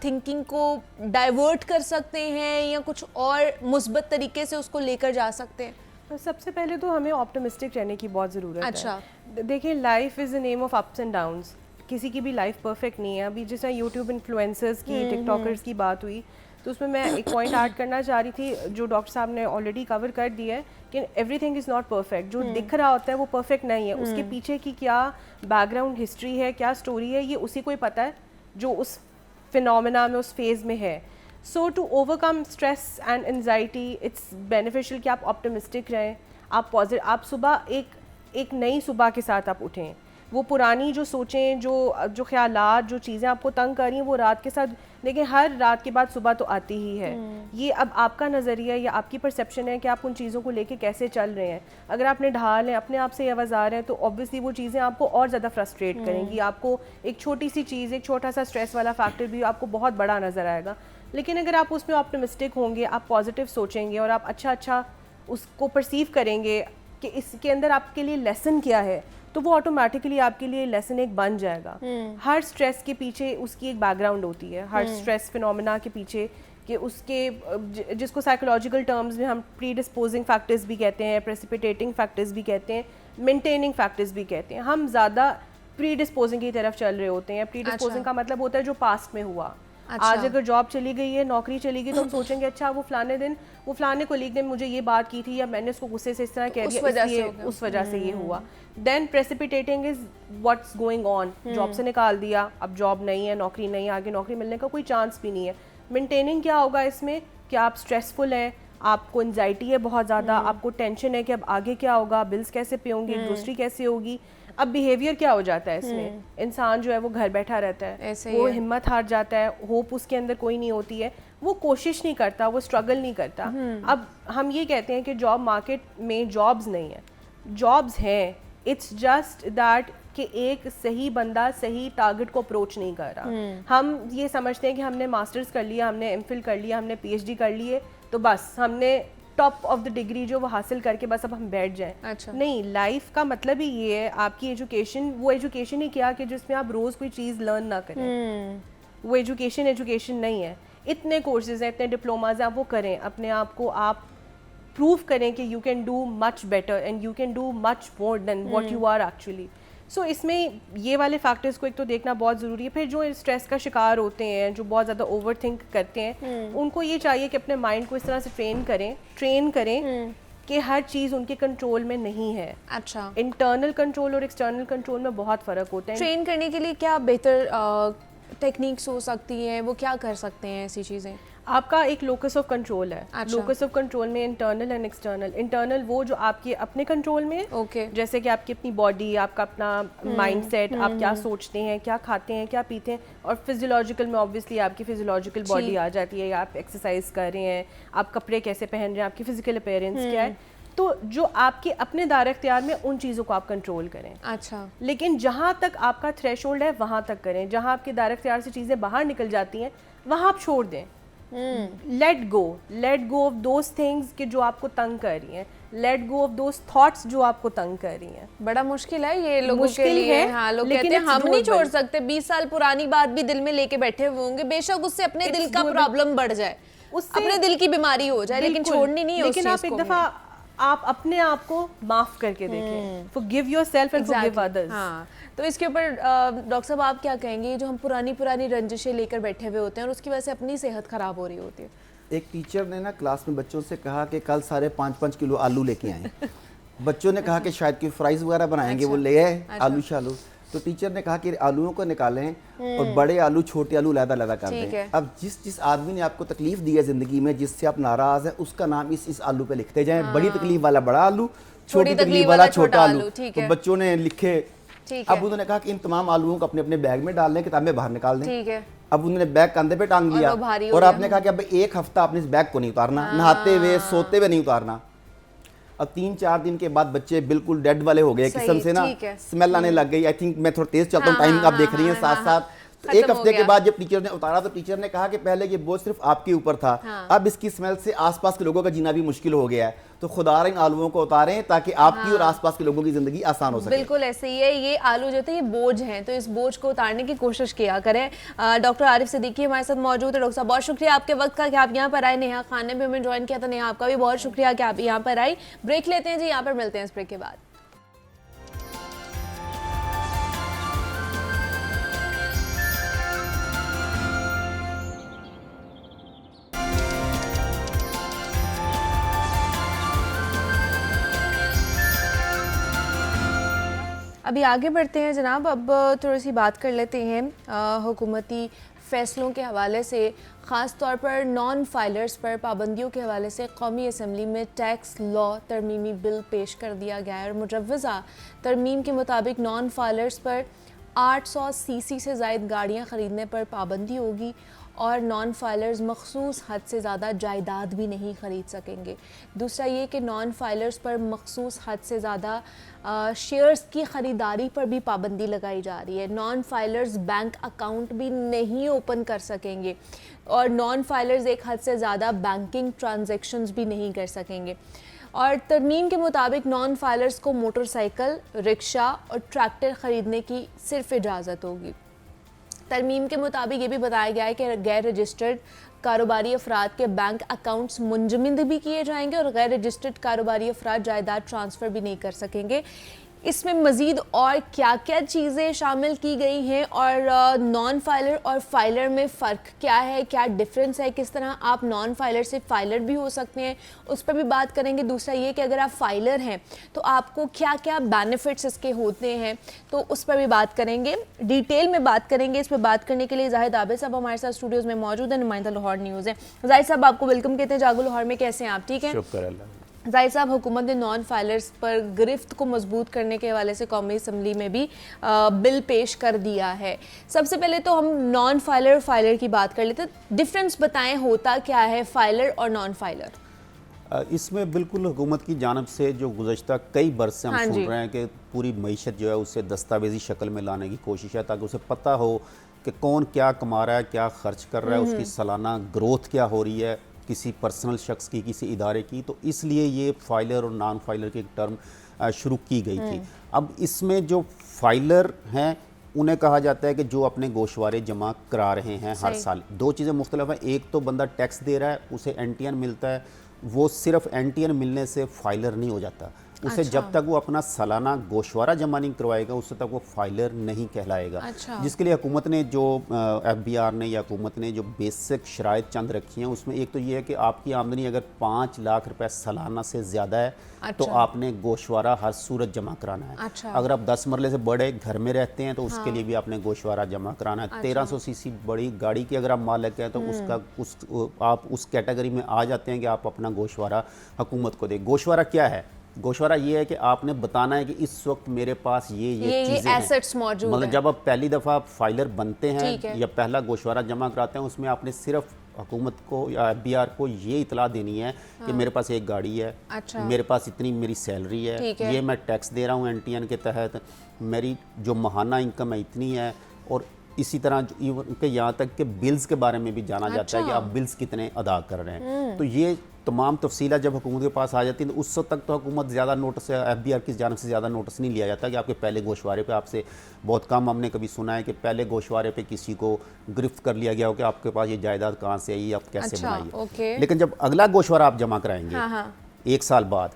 थिंकिंग को डाइवर्ट कर सकते हैं या कुछ और मुस्बत तरीके से उसको लेकर जा सकते हैं? तो सबसे पहले तो हमें ऑप्टिमिस्टिक रहने की बहुत ज़रूरत है। अच्छा। देखिए, life is the name of ups and downs, किसी की भी लाइफ परफेक्ट नहीं है। अभी जैसे यूट्यूब इन्फ्लुएंसर्स की, टिकटॉकर्स की बात हुई, तो उसमें मैं एक पॉइंट ऐड करना चाह रही थी जो डॉक्टर साहब ने ऑलरेडी कवर कर दिया है कि एवरीथिंग इज़ नॉट परफेक्ट। जो दिख रहा होता है वो परफेक्ट नहीं है, उसके पीछे की क्या बैकग्राउंड हिस्ट्री है, क्या स्टोरी है, ये उसी को ही पता है जो उस फिनोमेना में, उस फेज़ में है। So to overcome stress and anxiety, it's beneficial कि आप ऑप्टिमिस्टिक रहें, आप पॉजिटिव, आप सुबह एक नई सुबह के साथ आप उठें। वो पुरानी जो सोचें, जो ख्यालात, जो चीज़ें आपको तंग कर रही हैं, वो रात के साथ, लेकिन हर रात के बाद सुबह तो आती ही है। ये अब आपका नज़रिया या आपकी परसेप्शन है कि आप उन चीज़ों को लेके कैसे चल रहे हैं। अगर आपने ढाल है, अपने आप से आवाज़ार हैं, तो ऑब्वियसली वो चीज़ें आपको और ज़्यादा फ्रस्ट्रेट करेंगी। आपको एक छोटी सी चीज़, एक छोटा सा स्ट्रेस वाला फैक्टर भी आपको बहुत बड़ा नज़र आएगा। लेकिन अगर आप उसमें ऑप्टिमिस्टिक होंगे, आप पॉजिटिव सोचेंगे और आप अच्छा उसको परसीव करेंगे कि इसके अंदर आपके लिए लेसन क्या है, तो वो ऑटोमेटिकली आपके लिए लेसन एक बन जाएगा। हर स्ट्रेस के पीछे उसकी एक बैकग्राउंड होती है, हर स्ट्रेस फिनोमेना के पीछे, कि उसके जिसको साइकोलॉजिकल टर्म्स में हम प्रीडिस्पोजिंग फैक्टर्स भी कहते हैं, प्रेसिपिटेटिंग फैक्टर्स भी कहते हैं, मेंटेनिंग फैक्टर्स भी कहते हैं। हम ज़्यादा प्रीडिस्पोजिंग की तरफ चल रहे होते हैं। प्रीडिस्पोजिंग का मतलब होता है जो पास्ट में हुआ। अच्छा। आज अगर जॉब चली गई है, नौकरी चली गई, तो हम सोचेंगे अच्छा वो फलाने दिन वो फलाने कोलीग ने मुझे ये बात की थी या मैंने उसको गुस्से से इस तरह कह दिया, इसलिए उस वजह से ये हुआ। Then precipitating is what's going on, job से निकाल दिया, अब जॉब नहीं है, नौकरी नहीं है, आगे नौकरी मिलने का कोई चांस भी नहीं है। मेंटेनिंग क्या होगा इसमें कि आप स्ट्रेसफुल हैं, आपको एंजाइटी है बहुत ज़्यादा, आपको टेंशन है कि अब आगे क्या होगा, बिल्स कैसे पे होंगे, ग्रोसरी कैसे होगी। अब बिहेवियर क्या हो जाता है इसमें, इंसान जो है वो घर बैठा रहता है, वो हिम्मत हार जाता है, होप उसके अंदर कोई नहीं होती है, वो कोशिश नहीं करता, वो स्ट्रगल नहीं करता। अब हम ये कहते हैं कि जॉब मार्केट में जॉब्स नहीं है, जॉब्स हैं, इट्स जस्ट दैट कि एक सही बंदा सही टारगेट को अप्रोच नहीं कर रहा। हम ये समझते हैं कि हमने मास्टर्स कर लिया, हमने एमफिल कर लिया, हमने पीएचडी कर लिए, तो बस हमने टॉप ऑफ द डिग्री जो वो हासिल करके बस अब हम बैठ जाएं। अच्छा। नहीं, लाइफ का मतलब ही ये है, आपकी एजुकेशन वो एजुकेशन ही क्या कि जिसमें आप रोज़ कोई चीज़ लर्न ना करें, वो एजुकेशन नहीं है। इतने कोर्सेज हैं, इतने डिप्लोमाज हैं, आप वो करें, अपने आप को आप प्रूव करें कि you can do much better and you can do much more than what you are actually. So इसमें ये वाले फैक्टर्स को एक तो देखना बहुत ज़रूरी है। फिर जो स्ट्रेस का शिकार होते हैं, जो बहुत ज़्यादा ओवर थिंक करते हैं, उनको ये चाहिए कि अपने माइंड को इस तरह से ट्रेन करें कि हर चीज़ उनके कंट्रोल में नहीं है। अच्छा। इंटरनल कंट्रोल और एक्सटर्नल कंट्रोल में बहुत फ़र्क होता है। ट्रेन करने के लिए क्या बेहतर टेक्निक्स हो सकती हैं, वो क्या कर सकते हैं ऐसी चीज़ें? आपका एक लोकस ऑफ कंट्रोल है। अच्छा। लोकस ऑफ कंट्रोल में इंटरनल एंड एक्सटर्नल। इंटरनल वो जो आपके अपने कंट्रोल में, ओके। जैसे कि आपकी अपनी बॉडी, आपका अपना माइंडसेट, आप क्या सोचते हैं, क्या खाते हैं, क्या पीते हैं। और फिजियोलॉजिकल में ऑब्वियसली आपकी फिजियोलॉजिकल बॉडी आ जाती है, आप एक्सरसाइज कर रहे हैं, आप कपड़े कैसे पहन रहे हैं, आपकी फिजिकल अपीयरेंस क्या है। तो जो आपके अपने दायरे इख्तियार में, उन चीज़ों को आप कंट्रोल करें। अच्छा। लेकिन जहाँ तक आपका थ्रेशोल्ड है वहाँ तक करें, जहाँ आपके दायरे इख्तियार से चीज़ें बाहर निकल जाती हैं वहाँ आप छोड़ दें। Let go of those things कि जो आपको तंग कर रही हैं, let go of those thoughts जो आपको तंग कर रही हैं। बड़ा मुश्किल है ये लोगों के मुश्किल लिए। है, हाँ, लोग लेकिन कहते हैं it's हम नहीं छोड़ doable। सकते, 20 साल पुरानी बात भी दिल में लेके बैठे हुए होंगे, बेशक उससे अपने दिल का प्रॉब्लम बढ़ जाए, उससे अपने दिल की बीमारी हो जाए, लेकिन छोड़नी नहीं है उस लेकिन आप चीज़ एक को। दफा आप अपने आप को माफ करके देखें, forgive yourself and forgive others. हाँ, तो इसके ऊपर डॉक्टर साहब आप क्या कहेंगे, जो हम पुरानी रंजिशें लेकर बैठे हुए होते हैं और उसकी वजह से अपनी सेहत खराब हो रही होती है? एक टीचर ने ना क्लास में बच्चों से कहा कि कल सारे 5-5 किलो आलू लेके आए। बच्चों ने कहा कि शायद कि फ्राइज वगैरह बनाएंगे। वो ले आए आलू शालू। तो टीचर ने कहा कि आलूओं को निकालें और बड़े आलू छोटे आलू अलग-अलग कर दें। अब जिस आदमी ने आपको तकलीफ दी है ज़िंदगी में, जिससे आप नाराज़ हैं, उसका नाम इस आलू पे लिखते जाएं। बड़ी तकलीफ वाला बड़ा आलू, छोटी तकलीफ वाला छोटा आलू। तो बच्चों ने लिखे। अब उन्होंने कहा कि इन तमाम आलूओं को अपने अपने बैग में डाल दें, किताबें बाहर निकाल दें। ठीक है। अब उन्होंने बैग कंधे पे टांग लिया और आपने कहा कि अब 1 हफ्ता आपने इस बैग को नहीं उतारना, नहाते हुए सोते हुए नहीं उतारना। अब 3-4 दिन के बाद बच्चे बिल्कुल डेड वाले हो गए, किस्म से ना स्मेल आने लग गई। आई थिंक मैं थोड़ा तेज चलता हूँ, टाइमिंग आप देख रही हैं साथ साथ। तो 1 हफ्ते के बाद जब टीचर ने उतारा तो टीचर ने कहा कि पहले ये बोझ सिर्फ आपके ऊपर था, अब इसकी स्मेल से आसपास के लोगों का जीना भी मुश्किल हो गया है। तो खुदा इन आलूओं को उतारें ताकि आपकी और आसपास के लोगों की जिंदगी आसान हो सके। बिल्कुल ऐसे ही है, ये आलू जो थे ये बोझ हैं, तो इस बोझ को उतारने की कोशिश किया करें। डॉक्टर आरिफ सिद्दीकी हमारे साथ मौजूद है। डॉक्टर साहब बहुत शुक्रिया आपके वक्त का कि आप यहाँ पर आए। नेहा खान ने भी हमें ज्वाइन किया था, नेहा आपका भी बहुत शुक्रिया कि आप यहाँ पर आई। ब्रेक लेते हैं जी, यहाँ पर मिलते हैं इस ब्रेक के बाद। अभी आगे बढ़ते हैं जनाब। अब थोड़ी सी बात कर लेते हैं हुकूमती फ़ैसलों के हवाले से, ख़ास तौर पर नॉन फाइलर्स पर पाबंदियों के हवाले से। कौमी असम्बली में टैक्स लॉ तरमीमी बिल पेश कर दिया गया है और मुजव्वज़ा तरमीम के मुताबिक नॉन फाइलर्स पर 800 सीसी से ज़ायद गाड़ियाँ ख़रीदने पर पाबंदी होगी और नॉन फाइलर्स मखसूस हद से ज़्यादा जायदाद भी नहीं ख़रीद सकेंगे। दूसरा ये कि नॉन फाइलर्स पर मखसूस हद से ज़्यादा शेयर्स की ख़रीदारी पर भी पाबंदी लगाई जा रही है। नॉन फाइलर्स बैंक अकाउंट भी नहीं ओपन कर सकेंगे और नॉन फाइलर्स एक हद से ज़्यादा बैंकिंग ट्रांजैक्शंस भी नहीं कर सकेंगे। और तरमीम के मुताबिक नॉन फाइलर्स को मोटरसाइकिल, रिक्शा और ट्रैक्टर ख़रीदने की सिर्फ इजाज़त होगी। तरमीम के मुताबिक ये भी बताया गया है कि गैर रजिस्टर्ड कारोबारी अफराद के बैंक अकाउंट्स मुंजमद भी किए जाएंगे और गैर रजिस्टर्ड कारोबारी अफराद जायदाद ट्रांसफ़र भी नहीं कर सकेंगे। इसमें मज़ीद और क्या क्या चीज़ें शामिल की गई हैं और नॉन फाइलर और फाइलर में फ़र्क क्या है, क्या डिफरेंस है, किस तरह आप नॉन फाइलर से फाइलर भी हो सकते हैं, उस पर भी बात करेंगे। दूसरा ये कि अगर आप फाइलर हैं तो आपको क्या क्या बेनिफिट्स इसके होते हैं, तो उस पर भी बात करेंगे, डिटेल में बात करेंगे। इस पर बात करने के लिए जाहिद आबिद साहब हमारे साथ स्टूडियोज़ में मौजूद है, नुमाइंदा लाहौर न्यूज़ है। जाहिद साहब आपको वेलकम कहते हैं जागो लाहौर में, कैसे हैं आप? ठीक है, शुक्र अल्लाह। जाहिद साहब, हुकूमत ने नॉन फाइलर्स पर गिरफ्त को मजबूत करने के हवाले से कौमी असम्बली में भी बिल पेश कर दिया है। सबसे पहले तो हम नॉन फाइलर फाइलर की बात कर लेते हैं, डिफरेंस बताएं, होता क्या है फाइलर और नॉन फाइलर? इसमें बिल्कुल हुकूमत की जानब से जो गुज़श्ता कई बरस से हम सुन रहे हैं कि पूरी मईशत जो है उसे दस्तावेजी शक्ल में लाने की कोशिश है, ताकि उसे पता हो कि कौन क्या कमा रहा है, क्या खर्च कर रहा है, उसकी सालाना ग्रोथ क्या हो रही है, किसी पर्सनल शख्स की, किसी इदारे की। तो इसलिए ये फाइलर और नॉन फाइलर की एक टर्म शुरू की गई थी। अब इसमें जो फाइलर हैं उन्हें कहा जाता है कि जो अपने गोशवारे जमा करा रहे हैं हर साल। दो चीज़ें मुख्तलिफ हैं, एक तो बंदा टैक्स दे रहा है, उसे एनटीएन मिलता है, वो सिर्फ एनटीएन मिलने से फाइलर नहीं हो जाता, उसे जब तक वो अपना सालाना गोशवारा जमा नहीं करवाएगा उससे तक वो फाइलर नहीं कहलाएगा। जिसके लिए हुकूमत ने जो एफबीआर ने या हुकूमत ने जो बेसिक शराइत चंद रखी हैं, उसमें एक तो ये है कि आपकी आमदनी अगर 5 लाख रुपए सालाना से ज़्यादा है तो आपने गोशवारा हर सूरत जमा कराना है। अगर आप 10 मरले से बड़े घर में रहते हैं तो उसके लिए भी आपने गोशवारा जमा कराना है। 1300 सीसी बड़ी गाड़ी की अगर आप मालिक हैं तो आप उस कैटेगरी में आ जाते हैं कि आप अपना गोशवारा हुकूमत को दें। गोशवारा क्या है? गोशवारा ये है कि आपने बताना है कि इस वक्त मेरे पास ये चीज़ें एसेट्स मौजूद हैं। मतलब जब आप पहली दफ़ा फाइलर बनते हैं या पहला गोशवारा जमा कराते हैं, उसमें आपने सिर्फ हुकूमत को या एफबीआर को ये इतला देनी है कि मेरे पास एक गाड़ी है, मेरे पास इतनी मेरी सैलरी है, ये मैं टैक्स दे रहा हूँ एनटीएन के तहत, मेरी जो माहाना इनकम है इतनी है। और इसी तरह इवन के यहाँ तक कि बिल्स के बारे में भी जाना जाता है कि आप बिल्स कितने अदा कर रहे हैं। तो ये तमाम तफसीलात जब हुकूमत के पास आ जाती है तो उस वक्त तक तो हुकूमत ज़्यादा नोटिस, एफबीआर की जानब से ज़्यादा नोटिस नहीं लिया जाता कि आपके पहले गोशवारे पे आपसे बहुत कम हमने कभी सुना है कि पहले गोशवारे पे किसी को गिरफ्त कर लिया गया हो कि आपके पास ये जायदाद कहाँ से आई, आप कैसे बनाई। लेकिन जब अगला गोशवारा आप जमा कराएंगे 1 साल बाद,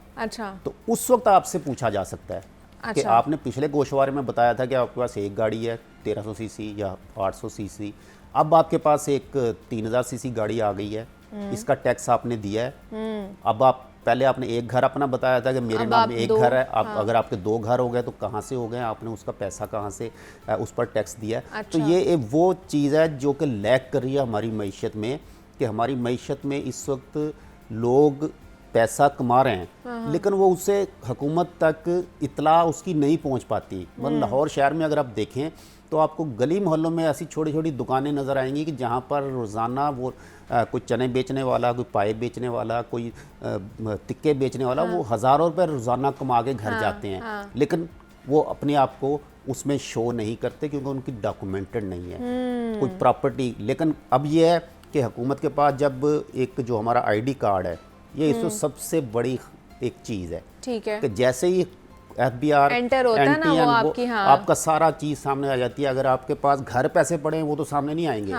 तो उस वक्त आपसे पूछा जा सकता है कि आपने पिछले गोशवारे में बताया था कि आपके पास एक गाड़ी है 1300 सीसी या 800 सीसी, अब आपके पास एक 3000 सीसी गाड़ी आ गई है, इसका टैक्स आपने दिया है। अब आप पहले आपने एक घर अपना बताया था कि मेरे नाम में एक घर है, अब अगर आपके 2 घर हो गए तो कहाँ से हो गए, आपने उसका पैसा कहाँ से उस पर टैक्स दिया है। तो ये वो चीज़ है जो कि लैक कर रही है हमारी मईशत में, कि हमारी मईशत में इस वक्त लोग पैसा कमा रहे हैं लेकिन वो उससे हुकूमत तक इतला उसकी नहीं पहुंच पाती। मतलब लाहौर शहर में अगर आप देखें तो आपको गली मोहल्लों में ऐसी छोटी छोटी दुकानें नज़र आएंगी कि जहाँ पर रोज़ाना वो कोई चने बेचने वाला, कोई पाए बेचने वाला, कोई टिक्के बेचने वाला, वो हज़ारों रुपये रोज़ाना कमा के घर जाते हैं, लेकिन वो अपने आप को उसमें शो नहीं करते क्योंकि उनकी डॉक्यूमेंटेड नहीं है कोई प्रॉपर्टी। लेकिन अब ये है कि हुकूमत के पास जब एक जो हमारा आईडी कार्ड है, ये इसको सबसे बड़ी एक चीज़ है, ठीक है, कि जैसे ही एफबीआर एंटर होता है ना वो आपकी, आपका सारा चीज़ सामने आ जाती है। अगर आपके पास घर पैसे पड़े हैं वो तो सामने नहीं आएंगे,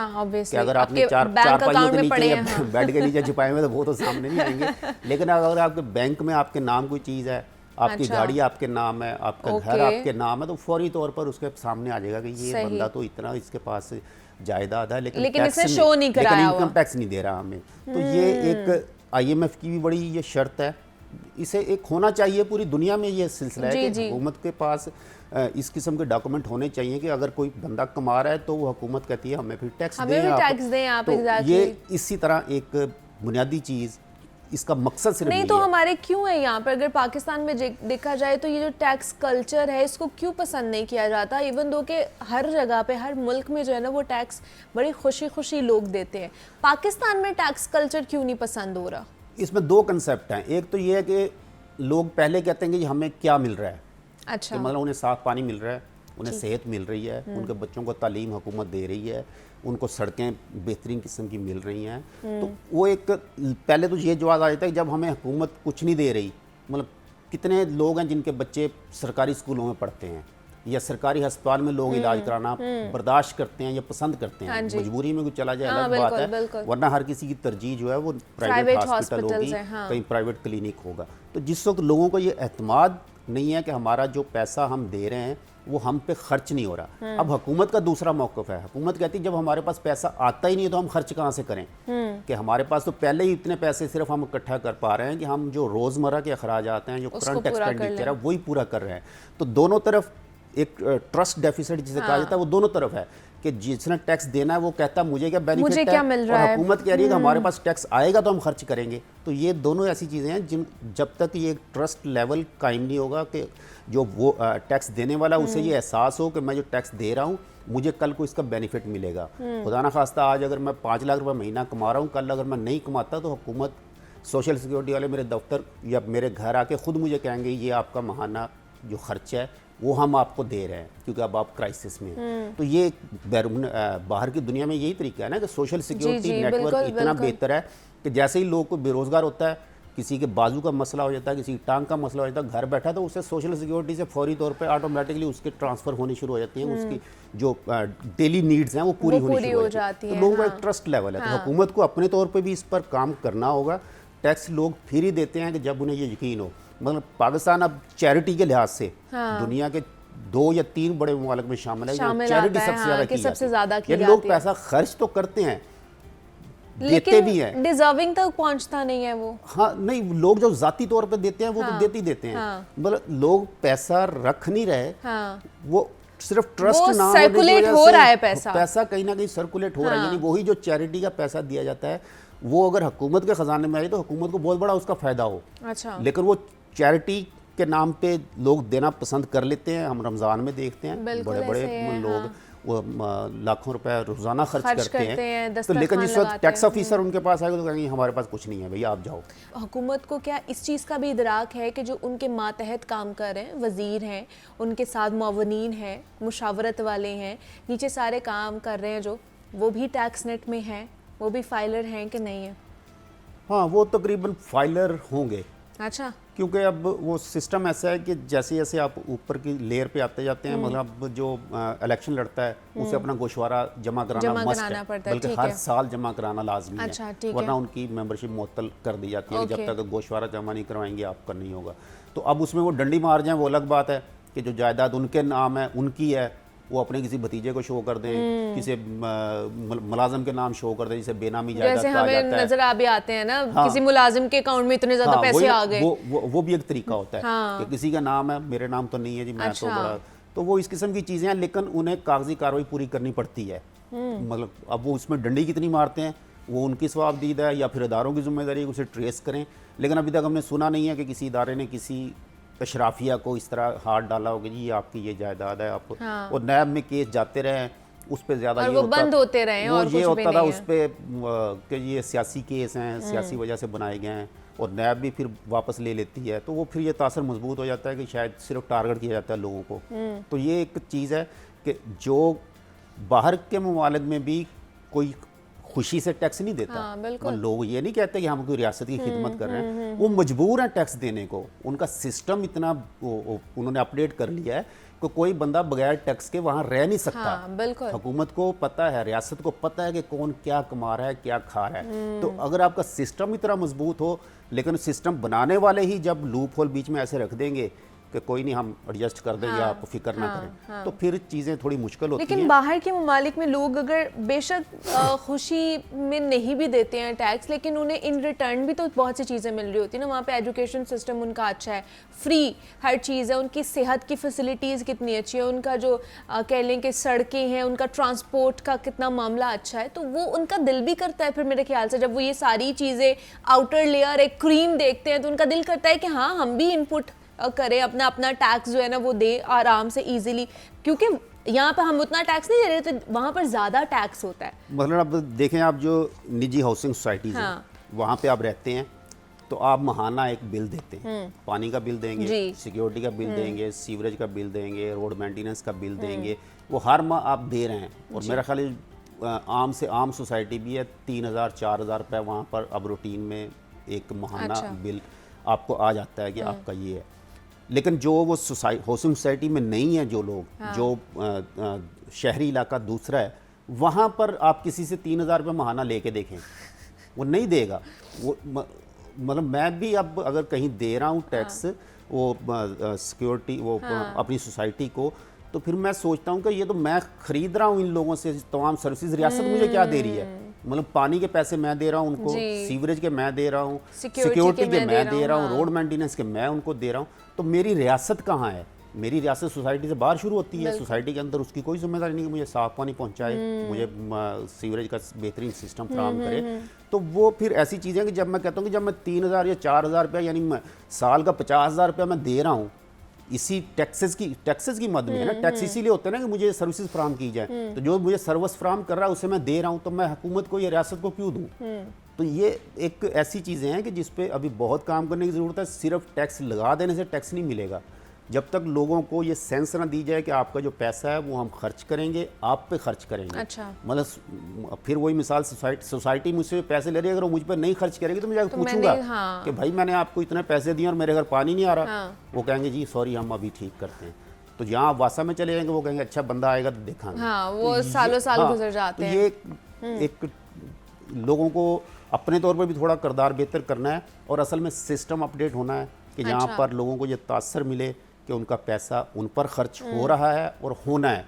कि अगर आपने चार पहियों के नीचे या बेड के नीचे छिपाए हुए तो वो तो सामने नहीं आएंगे। लेकिन अगर आपके बैंक में आपके नाम कोई चीज़ है, आपकी गाड़ी आपके नाम है, आपका घर आपके नाम है, तो फौरी तौर पर उसके सामने आ जाएगा कि ये बंदा तो इतना इसके पास जायदाद है लेकिन इसने शो नहीं कराया, इनकम टैक्स नहीं दे रहा हमें। तो ये एक IMF की भी बड़ी ये शर्त है, इसे एक होना चाहिए पूरी दुनिया में ये सिलसिला है कि हुकूमत के पास इस किस्म के डॉक्यूमेंट होने चाहिए कि अगर कोई बंदा कमा रहा है तो वो हुकूमत कहती है हमें फिर टैक्स दें आप। तो ये इसी तरह एक बुनियादी चीज़, इसका मकसद सिर्फ नहीं तो हमारे क्यों है यहाँ पर, अगर पाकिस्तान में देखा जाए तो ये जो टैक्स कल्चर है इसको क्यों पसंद नहीं किया जाता, इवन दो कि हर जगह पे हर मुल्क में जो है ना वो टैक्स बड़ी खुशी खुशी लोग देते हैं, पाकिस्तान में टैक्स कल्चर क्यों नहीं पसंद हो रहा? इसमें 2 कंसेप्ट हैं। एक तो ये है कि लोग पहले कहते हैं कि हमें क्या मिल रहा है, अच्छा, मतलब उन्हें साफ पानी मिल रहा है, उन्हें सेहत मिल रही है, उनके बच्चों को तालीम हुकूमत दे रही है, उनको सड़कें बेहतरीन किस्म की मिल रही हैं। तो वो एक पहले तो ये जवाब आ जाता है कि जब हमें हुकूमत कुछ नहीं दे रही, मतलब कितने लोग हैं जिनके बच्चे सरकारी स्कूलों में पढ़ते हैं या सरकारी अस्पताल में लोग इलाज कराना बर्दाश्त करते हैं या पसंद करते हैं, मजबूरी में कोई चला जाए अलग बात है, वरना हर किसी की तरजीह जो है वो प्राइवेट हॉस्पिटल होगी, कहीं प्राइवेट क्लिनिक होगा। तो जिस वक्त लोगों को ये एतमाद नहीं है कि हमारा जो पैसा हम दे रहे हैं वो हम पे खर्च नहीं हो रहा। अब हुकूमत का दूसरा मौक़िफ़ है, हुकूमत कहती है जब हमारे पास पैसा आता ही नहीं है तो हम खर्च कहाँ से करें, कि हमारे पास तो पहले ही इतने पैसे सिर्फ हम इकट्ठा कर पा रहे हैं कि हम जो रोज़मर्रा के अखराजात हैं, जो करंट एक्सपेंडिचर है वही पूरा कर रहे हैं। तो दोनों तरफ एक ट्रस्ट डेफिसिट जिसे कहा जाता है वो दोनों तरफ है, कि जिसने टैक्स देना है वो कहता है मुझे क्या बेनिफिट है, और हुकूमत कह रही है कि हमारे पास टैक्स आएगा तो हम खर्च करेंगे। तो ये दोनों ऐसी चीज़ें हैं जिन जब तक ये ट्रस्ट लेवल कायम नहीं होगा कि जो वो टैक्स देने वाला उसे ये एहसास हो कि मैं जो टैक्स दे रहा हूँ मुझे कल को इसका बेनिफिट मिलेगा। खुदा ना खास्ता आज अगर मैं 5 लाख रुपए महीना कमा रहा हूँ, कल अगर मैं नहीं कमाता तो हुकूमत, सोशल सिक्योरिटी वाले मेरे दफ्तर या मेरे घर आके खुद मुझे कहेंगे ये आपका माहाना जो खर्चा है वो हम आपको दे रहे हैं क्योंकि अब आप क्राइसिस में हैं। तो ये बाहर की दुनिया में यही तरीका है ना कि सोशल सिक्योरिटी नेटवर्क इतना बेहतर है कि जैसे ही लोग को बेरोजगार होता है, किसी के बाजू का मसला हो जाता है, किसी की टांग का मसला हो जाता है, घर बैठा तो उसे सोशल सिक्योरिटी से फौरी तौर पे ऑटोमेटिकली उसके ट्रांसफ़र होनी शुरू हो जाती हैं, उसकी जो डेली नीड्स हैं वो पूरी होनी शुरू हो जाती है। तो लोगों का एक ट्रस्ट लेवल है। तो हुकूमत को अपने तौर पर भी इस पर काम करना होगा। टैक्स लोग फिर ही देते हैं कि जब उन्हें ये यकीन हो। मतलब पाकिस्तान अब चैरिटी के लिहाज से दुनिया के 2 या 3 बड़े ममालिक में शामिल है जहाँ चैरिटी सबसे ज़्यादा की जाती है। लोग पैसा खर्च तो करते हैं, देते भी हैं, डिजर्विंग तक पहुंचता नहीं है वो। हाँ नहीं, लोग जो जाती तौर पे देते हैं वो तो देते ही देते हैं। मतलब लोग पैसा रख नहीं रहे, वो सिर्फ ट्रस्ट ना सर्कुलेट हो रहा है, पैसा कहीं ना कहीं सर्कुलेट हो रहा है। यानी वही जो चैरिटी का पैसा दिया जाता है वो अगर हुकूमत के खजाने में आए तो हुकूमत को बहुत बड़ा उसका फायदा हो। अच्छा। लेकिन वो चैरिटी के नाम पे लोग देना पसंद कर लेते हैं। हम रमज़ान में देखते हैं बड़े बड़े लोग वो लाखों रुपए रोज़ाना खर्च करते हैं। तो लेकिन जिस वक्त टैक्स ऑफिसर उनके पास आएगा तो कहेंगे हमारे पास कुछ नहीं है भैया, आप जाओ। हुकूमत को क्या इस चीज़ का भी इदराक है कि जो उनके मातहत काम कर रहे हैं, वज़ीर हैं, उनके साथ मुआवनीन हैं, मुशावरत वाले हैं, नीचे सारे काम कर रहे हैं, जो वो भी टैक्स नेट में हैं, वो भी फाइलर हैं कि नहीं है? हाँ, वो तकरीबन फाइलर होंगे। अच्छा। क्योंकि अब वो सिस्टम ऐसा है कि जैसे जैसे आप ऊपर की लेयर पे आते जाते हैं, मतलब जो इलेक्शन लड़ता है उसे अपना गोशवारा जमा कराना मस्ट है, बल्कि हर साल जमा कराना लाजमी है, वरना उनकी मेंबरशिप मुअत्तल कर दी जाती है। जब तक गोशवारा जमा नहीं करवाएंगे आपका नहीं होगा। तो अब उसमें वो डंडी मार जाए वो अलग बात है कि जो जायदाद उनके नाम है, उनकी है, वो अपने किसी भतीजे को शो कर दें, किसी मुलाजिम के नाम शो कर दें, जिसे बेनामी जायदाद जैसे हमें नजर आ भी आते हैं ना। हाँ, किसी मुलाजिम के अकाउंट में इतने ज्यादा पैसे आ गए, वो भी एक तरीका होता है। हाँ, कि किसी का नाम है, मेरे नाम तो नहीं है जी, मैं तो बड़ा, तो वो इस किस्म की चीजें हैं। लेकिन उन्हें कागजी कार्रवाई पूरी करनी पड़ती है। मतलब अब वो उसमें डंडी कितनी मारते हैं वो उनकी सवाबदीद है या फिर इदारों की जिम्मेदारी है उसे ट्रेस करें। लेकिन अभी तक हमने सुना नहीं है कि किसी इदारे ने किसी अशराफिया को इस तरह हाथ डाला होगा जी आपकी ये जायदाद है आपको। हाँ। और नैब में केस जाते रहे, उस पर ज़्यादा ये होता, बंद होते रहे, वो ये होता था उस पर कि ये सियासी केस हैं, सियासी वजह से बनाए गए हैं, और नैब भी फिर वापस ले लेती है। तो वो फिर ये तासर मजबूत हो जाता है कि शायद सिर्फ टारगेट किया जाता है लोगों को। तो ये एक चीज़ है कि जो बाहर के ममालिक में भी कोई खुशी से टैक्स नहीं देता। हाँ, लोग ये नहीं कहते कि हम कोई रियासत की खिदमत कर रहे हैं, वो मजबूर हैं टैक्स देने को। उनका सिस्टम इतना उन्होंने अपडेट कर लिया है कि कोई बंदा बगैर टैक्स के वहाँ रह नहीं सकता। हाँ, हुकूमत को पता है, रियासत को पता है कि कौन क्या कमा रहा है, क्या खा रहा है। तो अगर आपका सिस्टम इतना मजबूत हो, लेकिन सिस्टम बनाने वाले ही जब लूप होल बीच में ऐसे रख देंगे कि कोई नहीं हम एडजस्ट कर देंगे, आप फिक्र ना करें, तो फिर चीज़ें थोड़ी मुश्किल होती हैं। लेकिन बाहर के ममालिक में लोग अगर बेशक खुशी में नहीं भी देते हैं टैक्स, लेकिन उन्हें इन रिटर्न भी तो बहुत सी चीज़ें मिल रही होती है ना। वहाँ पे एजुकेशन सिस्टम उनका अच्छा है, फ्री हर चीज़ है, उनकी सेहत की फैसिलिटीज़ कितनी अच्छी है, उनका जो कह लें कि सड़कें हैं, उनका ट्रांसपोर्ट का कितना मामला अच्छा है। तो वो उनका दिल भी करता है फिर मेरे ख्याल से, जब वो ये सारी चीज़ें आउटर लेयर एक क्रीम देखते हैं तो उनका दिल करता है कि हाँ हम भी इनपुट करें, अपना टैक्स जो है ना वो दे आराम से इजीली, क्योंकि यहाँ पे हम उतना टैक्स नहीं दे रहे तो वहाँ पर ज़्यादा टैक्स होता है। मतलब अब देखें, आप जो निजी हाउसिंग सोसाइटीज़ हैं वहाँ पे आप रहते हैं तो आप महाना एक बिल देते हैं, पानी का बिल देंगे, सिक्योरिटी का बिल देंगे, सीवरेज का बिल देंगे, रोड मेंटेनेंस का बिल देंगे, वो हर माह आप दे रहे हैं। और मेरा ख्याल है आम से आम सोसाइटी भी है, 3,000-4,000 रुपये वहाँ पर अब रूटीन में एक महाना बिल आपको आ जाता है कि आपका ये है। लेकिन जो वो हाउसिंग सोसाइटी में नहीं है, जो लोग जो शहरी इलाका दूसरा है, वहाँ पर आप किसी से 3,000 रुपये महाना लेके देखें, वो नहीं देगा। वो मतलब मैं भी अब अगर कहीं दे रहा हूँ टैक्स वो सिक्योरिटी वो अपनी सोसाइटी को, तो फिर मैं सोचता हूँ कि ये तो मैं खरीद रहा हूँ इन लोगों से तमाम सर्विसेज, रियासत मुझे क्या दे रही है? मतलब पानी के पैसे मैं दे रहा हूँ उनको, सीवरेज के मैं दे रहा हूँ, सिक्योरिटी के मैं दे रहा हूँ, रोड मेंटेनेंस के मैं उनको दे रहा हूँ, तो मेरी रियासत कहाँ है? मेरी रियासत सोसाइटी से बाहर शुरू होती है। सोसाइटी के अंदर उसकी कोई जिम्मेदारी नहीं कि मुझे साफ पानी पहुंचाए, मुझे सीवरेज का बेहतरीन सिस्टम फराहम करे। तो वो फिर ऐसी चीज़ें कि जब मैं कहता हूँ कि जब मैं 3,000 या 4,000 रुपया यानी मैं साल का 50,000 रुपया मैं दे रहा हूँ इसी टैक्सेस की मद में है ना, टैक्स इसीलिए होते हैं ना कि मुझे सर्विसेज फराहम की जाए, तो जो मुझे सर्विस फराहम कर रहा है उसे मैं दे रहा हूँ, तो मैं हुकूमत को या रियासत को क्यों दूँ? तो ये एक ऐसी चीज़ें हैं कि जिस पे अभी बहुत काम करने की ज़रूरत है। सिर्फ टैक्स लगा देने से टैक्स नहीं मिलेगा, जब तक लोगों को ये सेंस ना दी जाए कि आपका जो पैसा है वो हम खर्च करेंगे, आप पे खर्च करेंगे। अच्छा। मतलब फिर वही मिसाल, सोसाइटी मुझसे पैसे ले रही है, अगर वो मुझ पर नहीं खर्च करेगी तो मैं जाकर पूछूंगा कि भाई मैंने आपको इतने पैसे दिए और मेरे घर पानी नहीं आ रहा। वो कहेंगे जी सॉरी हम अभी ठीक करते हैं। तो जहाँ आप वासा में चले जाएंगे वो कहेंगे अच्छा बंदा आएगा तो देखेंगे। वो सालों साल गुजर जाते हैं। ये एक लोगों को अपने तौर पर भी थोड़ा किरदार बेहतर करना है और असल में सिस्टम अपडेट होना है कि जहाँ पर लोगों को ये तासर मिले कि उनका पैसा उन पर खर्च हो रहा है और होना है,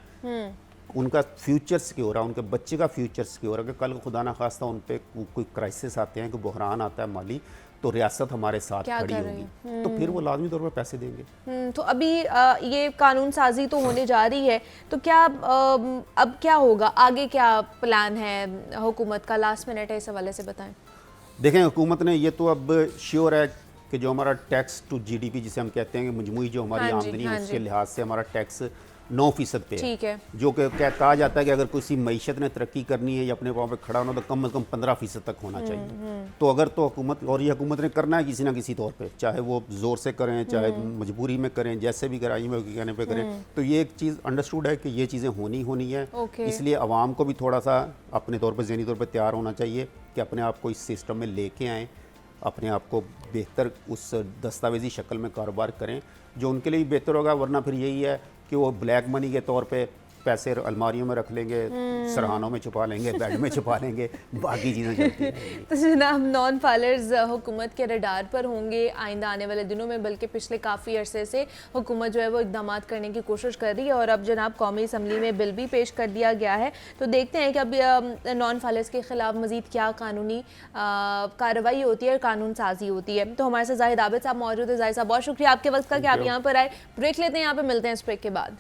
उनका फ्यूचर सिक्योर है, उनके बच्चे का फ्यूचर सिक्योर है कि कल खुदा ना खास्ता उन पे कोई क्राइसिस आते हैं, कोई बहरान आता है माली, तो रियासत हमारे साथ खड़ी होगी, तो फिर वो लाजमी तौर पर पैसे देंगे। तो अभी ये कानून साजी तो होने जा रही है, तो क्या अब क्या होगा आगे, क्या प्लान है हुकूमत का? लास्ट मिनट है, इस हवाले से बताएं। देखें हुकूमत ने ये तो अब श्योर है कि जो हमारा टैक्स टू जीडीपी जिसे हम कहते हैं कि मजमूई जो हमारी आमदनी है उसके लिहाज से हमारा टैक्स 9% पे है, जो कि कहा जाता है कि अगर किसी मईशत ने तरक्की करनी है या अपने पाँव पे खड़ा होना तो कम से कम 15% तक होना चाहिए। तो अगर तो हुकूमत, और ये हुकूमत ने करना है किसी ना किसी तौर पे, चाहे वो ज़ोर से करें चाहे मजबूरी में करें, जैसे भी कराई में कहने पे करें, तो ये एक चीज़ अंडरस्टूड है कि ये चीज़ें होनी है। इसलिए आवाम को भी थोड़ा सा अपने तौर पर ज़हनी तौर पर तैयार होना चाहिए कि अपने आप को इस सिस्टम में लेके आएँ, अपने आप को बेहतर उस दस्तावेजी शक्ल में कारोबार करें जो उनके लिए भी बेहतर होगा। वरना फिर यही है कि वो ब्लैक मनी के तौर पे पैसे अलमारियों में रख लेंगे, सरहानों में छुपा लेंगे, बेड में छुपा लेंगे, बाकी चीज़ें चलती रहेंगी। तो जनाब नॉन फाइलर्स हुकूमत के रडार पर होंगे आइंदा आने वाले दिनों में, बल्कि पिछले काफ़ी अरसे से हुकूमत जो है वो इक़दामात करने की कोशिश कर रही है और अब जनाब कौमी असम्बली में बिल भी पेश कर दिया गया है। तो देखते हैं कि अब नॉन फाइलर्स के ख़िलाफ़ मज़ीद क्या कानूनी कार्रवाई होती है और कानून साजी होती है। तो हमारे साथ जाहिद आबिद साहब मौजूद है। जाहिद साहब बहुत शुक्रिया आपके वक्त का कि आप यहाँ पर आए। ब्रेक लेते हैं, यहाँ पर मिलते हैं इस ब्रेक के बाद।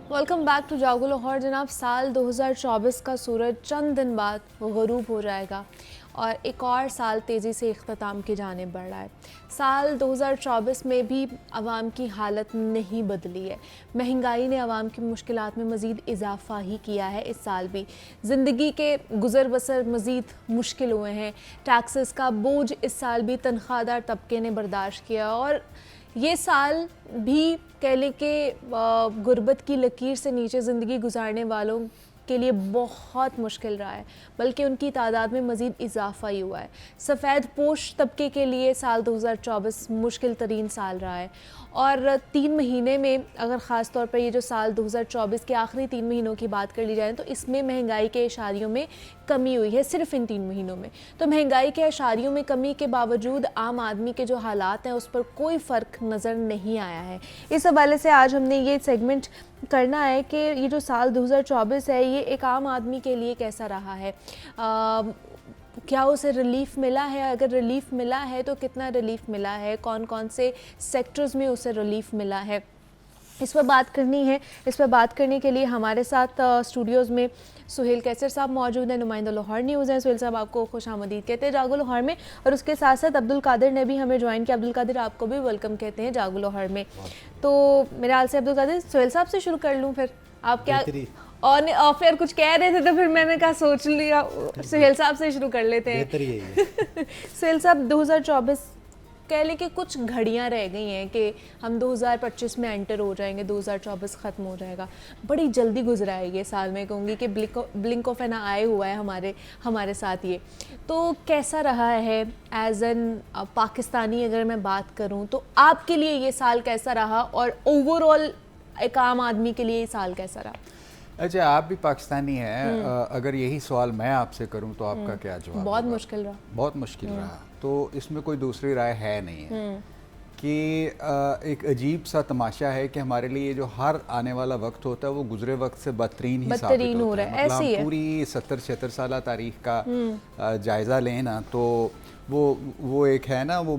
वेलकम बैक टू जागो लाहौर। जनाब साल 2024 का सूरज चंद दिन बाद ग़ुरूब हो जाएगा और एक और साल तेज़ी से इख्तिताम की जानिब बढ़ रहा है। साल 2024 में भी आवाम की हालत नहीं बदली है। महंगाई ने आवाम की मुश्किलात में मज़ीद इजाफ़ा ही किया है। इस साल भी ज़िंदगी के गुज़र बसर मज़ीद मुश्किल हुए हैं। टैक्सेस का बोझ इस साल भी तनख्वाहदार तबके ने बर्दाश्त किया और ये साल भी कह लें कि गुर्बत की लकीर से नीचे ज़िंदगी गुजारने वालों के लिए बहुत मुश्किल रहा है, बल्कि उनकी तादाद में मज़ीद इजाफ़ा ही हुआ है। सफ़ेद पोश तबके के लिए साल 2024 मुश्किल तरीन साल रहा है और 3 महीने में अगर ख़ास तौर पर ये जो साल 2024 के आखिरी 3 महीनों की बात कर ली जाए तो इसमें महंगाई के इशारियों में कमी हुई है, सिर्फ इन 3 महीनों में। तो महंगाई के इशारियों में कमी के बावजूद आम आदमी के जो हालात हैं उस पर कोई फ़र्क नज़र नहीं आया है। इस हवाले से आज हमने ये सेगमेंट करना है कि ये जो साल 2024 है ये एक आम आदमी के लिए कैसा रहा है, क्या उसे रिलीफ मिला है, अगर रिलीफ मिला है तो कितना रिलीफ मिला है, कौन कौन से सेक्टर्स में उसे रिलीफ मिला है, इस पर बात करनी है। इस पर बात करने के लिए हमारे साथ स्टूडियोज़ में सुहेल कैसर साहब मौजूद हैं, नुमाइंदा लाहौर न्यूज़ हैं। सुहेल साहब आपको खुशामदीद कहते हैं जागो लाहौर में, और उसके साथ साथ अब्दुल कादिर ने भी हमें ज्वाइन किया। अब्दुल कादिर आपको भी वेलकम कहते हैं जागो लाहौर में। तो मेरे हाल से अब्दुल कादिर, सुहेल साहब से शुरू कर लूँ फिर, आप क्या और ऑफर कुछ कह रहे थे तो फिर मैंने कहा सोच लिया सुहेल साहब से शुरू कर लेते हैं। सुहेल साहब 2024 कह लें कि कुछ घड़ियां रह गई हैं कि हम 2025 में एंटर हो जाएंगे, 2024 ख़त्म हो जाएगा, बड़ी जल्दी गुजरा है ये साल। मैं कहूँगी कि ब्लिंक ऑफ एन आए हुआ है हमारे साथ ये। तो कैसा रहा है एज एन पाकिस्तानी, अगर मैं बात करूँ तो आपके लिए ये साल कैसा रहा, और ओवरऑल एक आम आदमी के लिए ये साल कैसा रहा? अच्छा, आप भी पाकिस्तानी हैं, अगर यही सवाल मैं आपसे करूं तो आपका क्या जवाब? बहुत मुश्किल रहा। बहुत मुश्किल रहा। तो इसमें कोई दूसरी राय है नहीं है कि एक अजीब सा तमाशा है कि हमारे लिए जो हर आने वाला वक्त होता है वो गुजरे वक्त से बदतरीन ही साबित होता है। मतलब हम पूरी 70-76 साल तारीख का जायज़ा लें ना, तो वो एक है ना, वो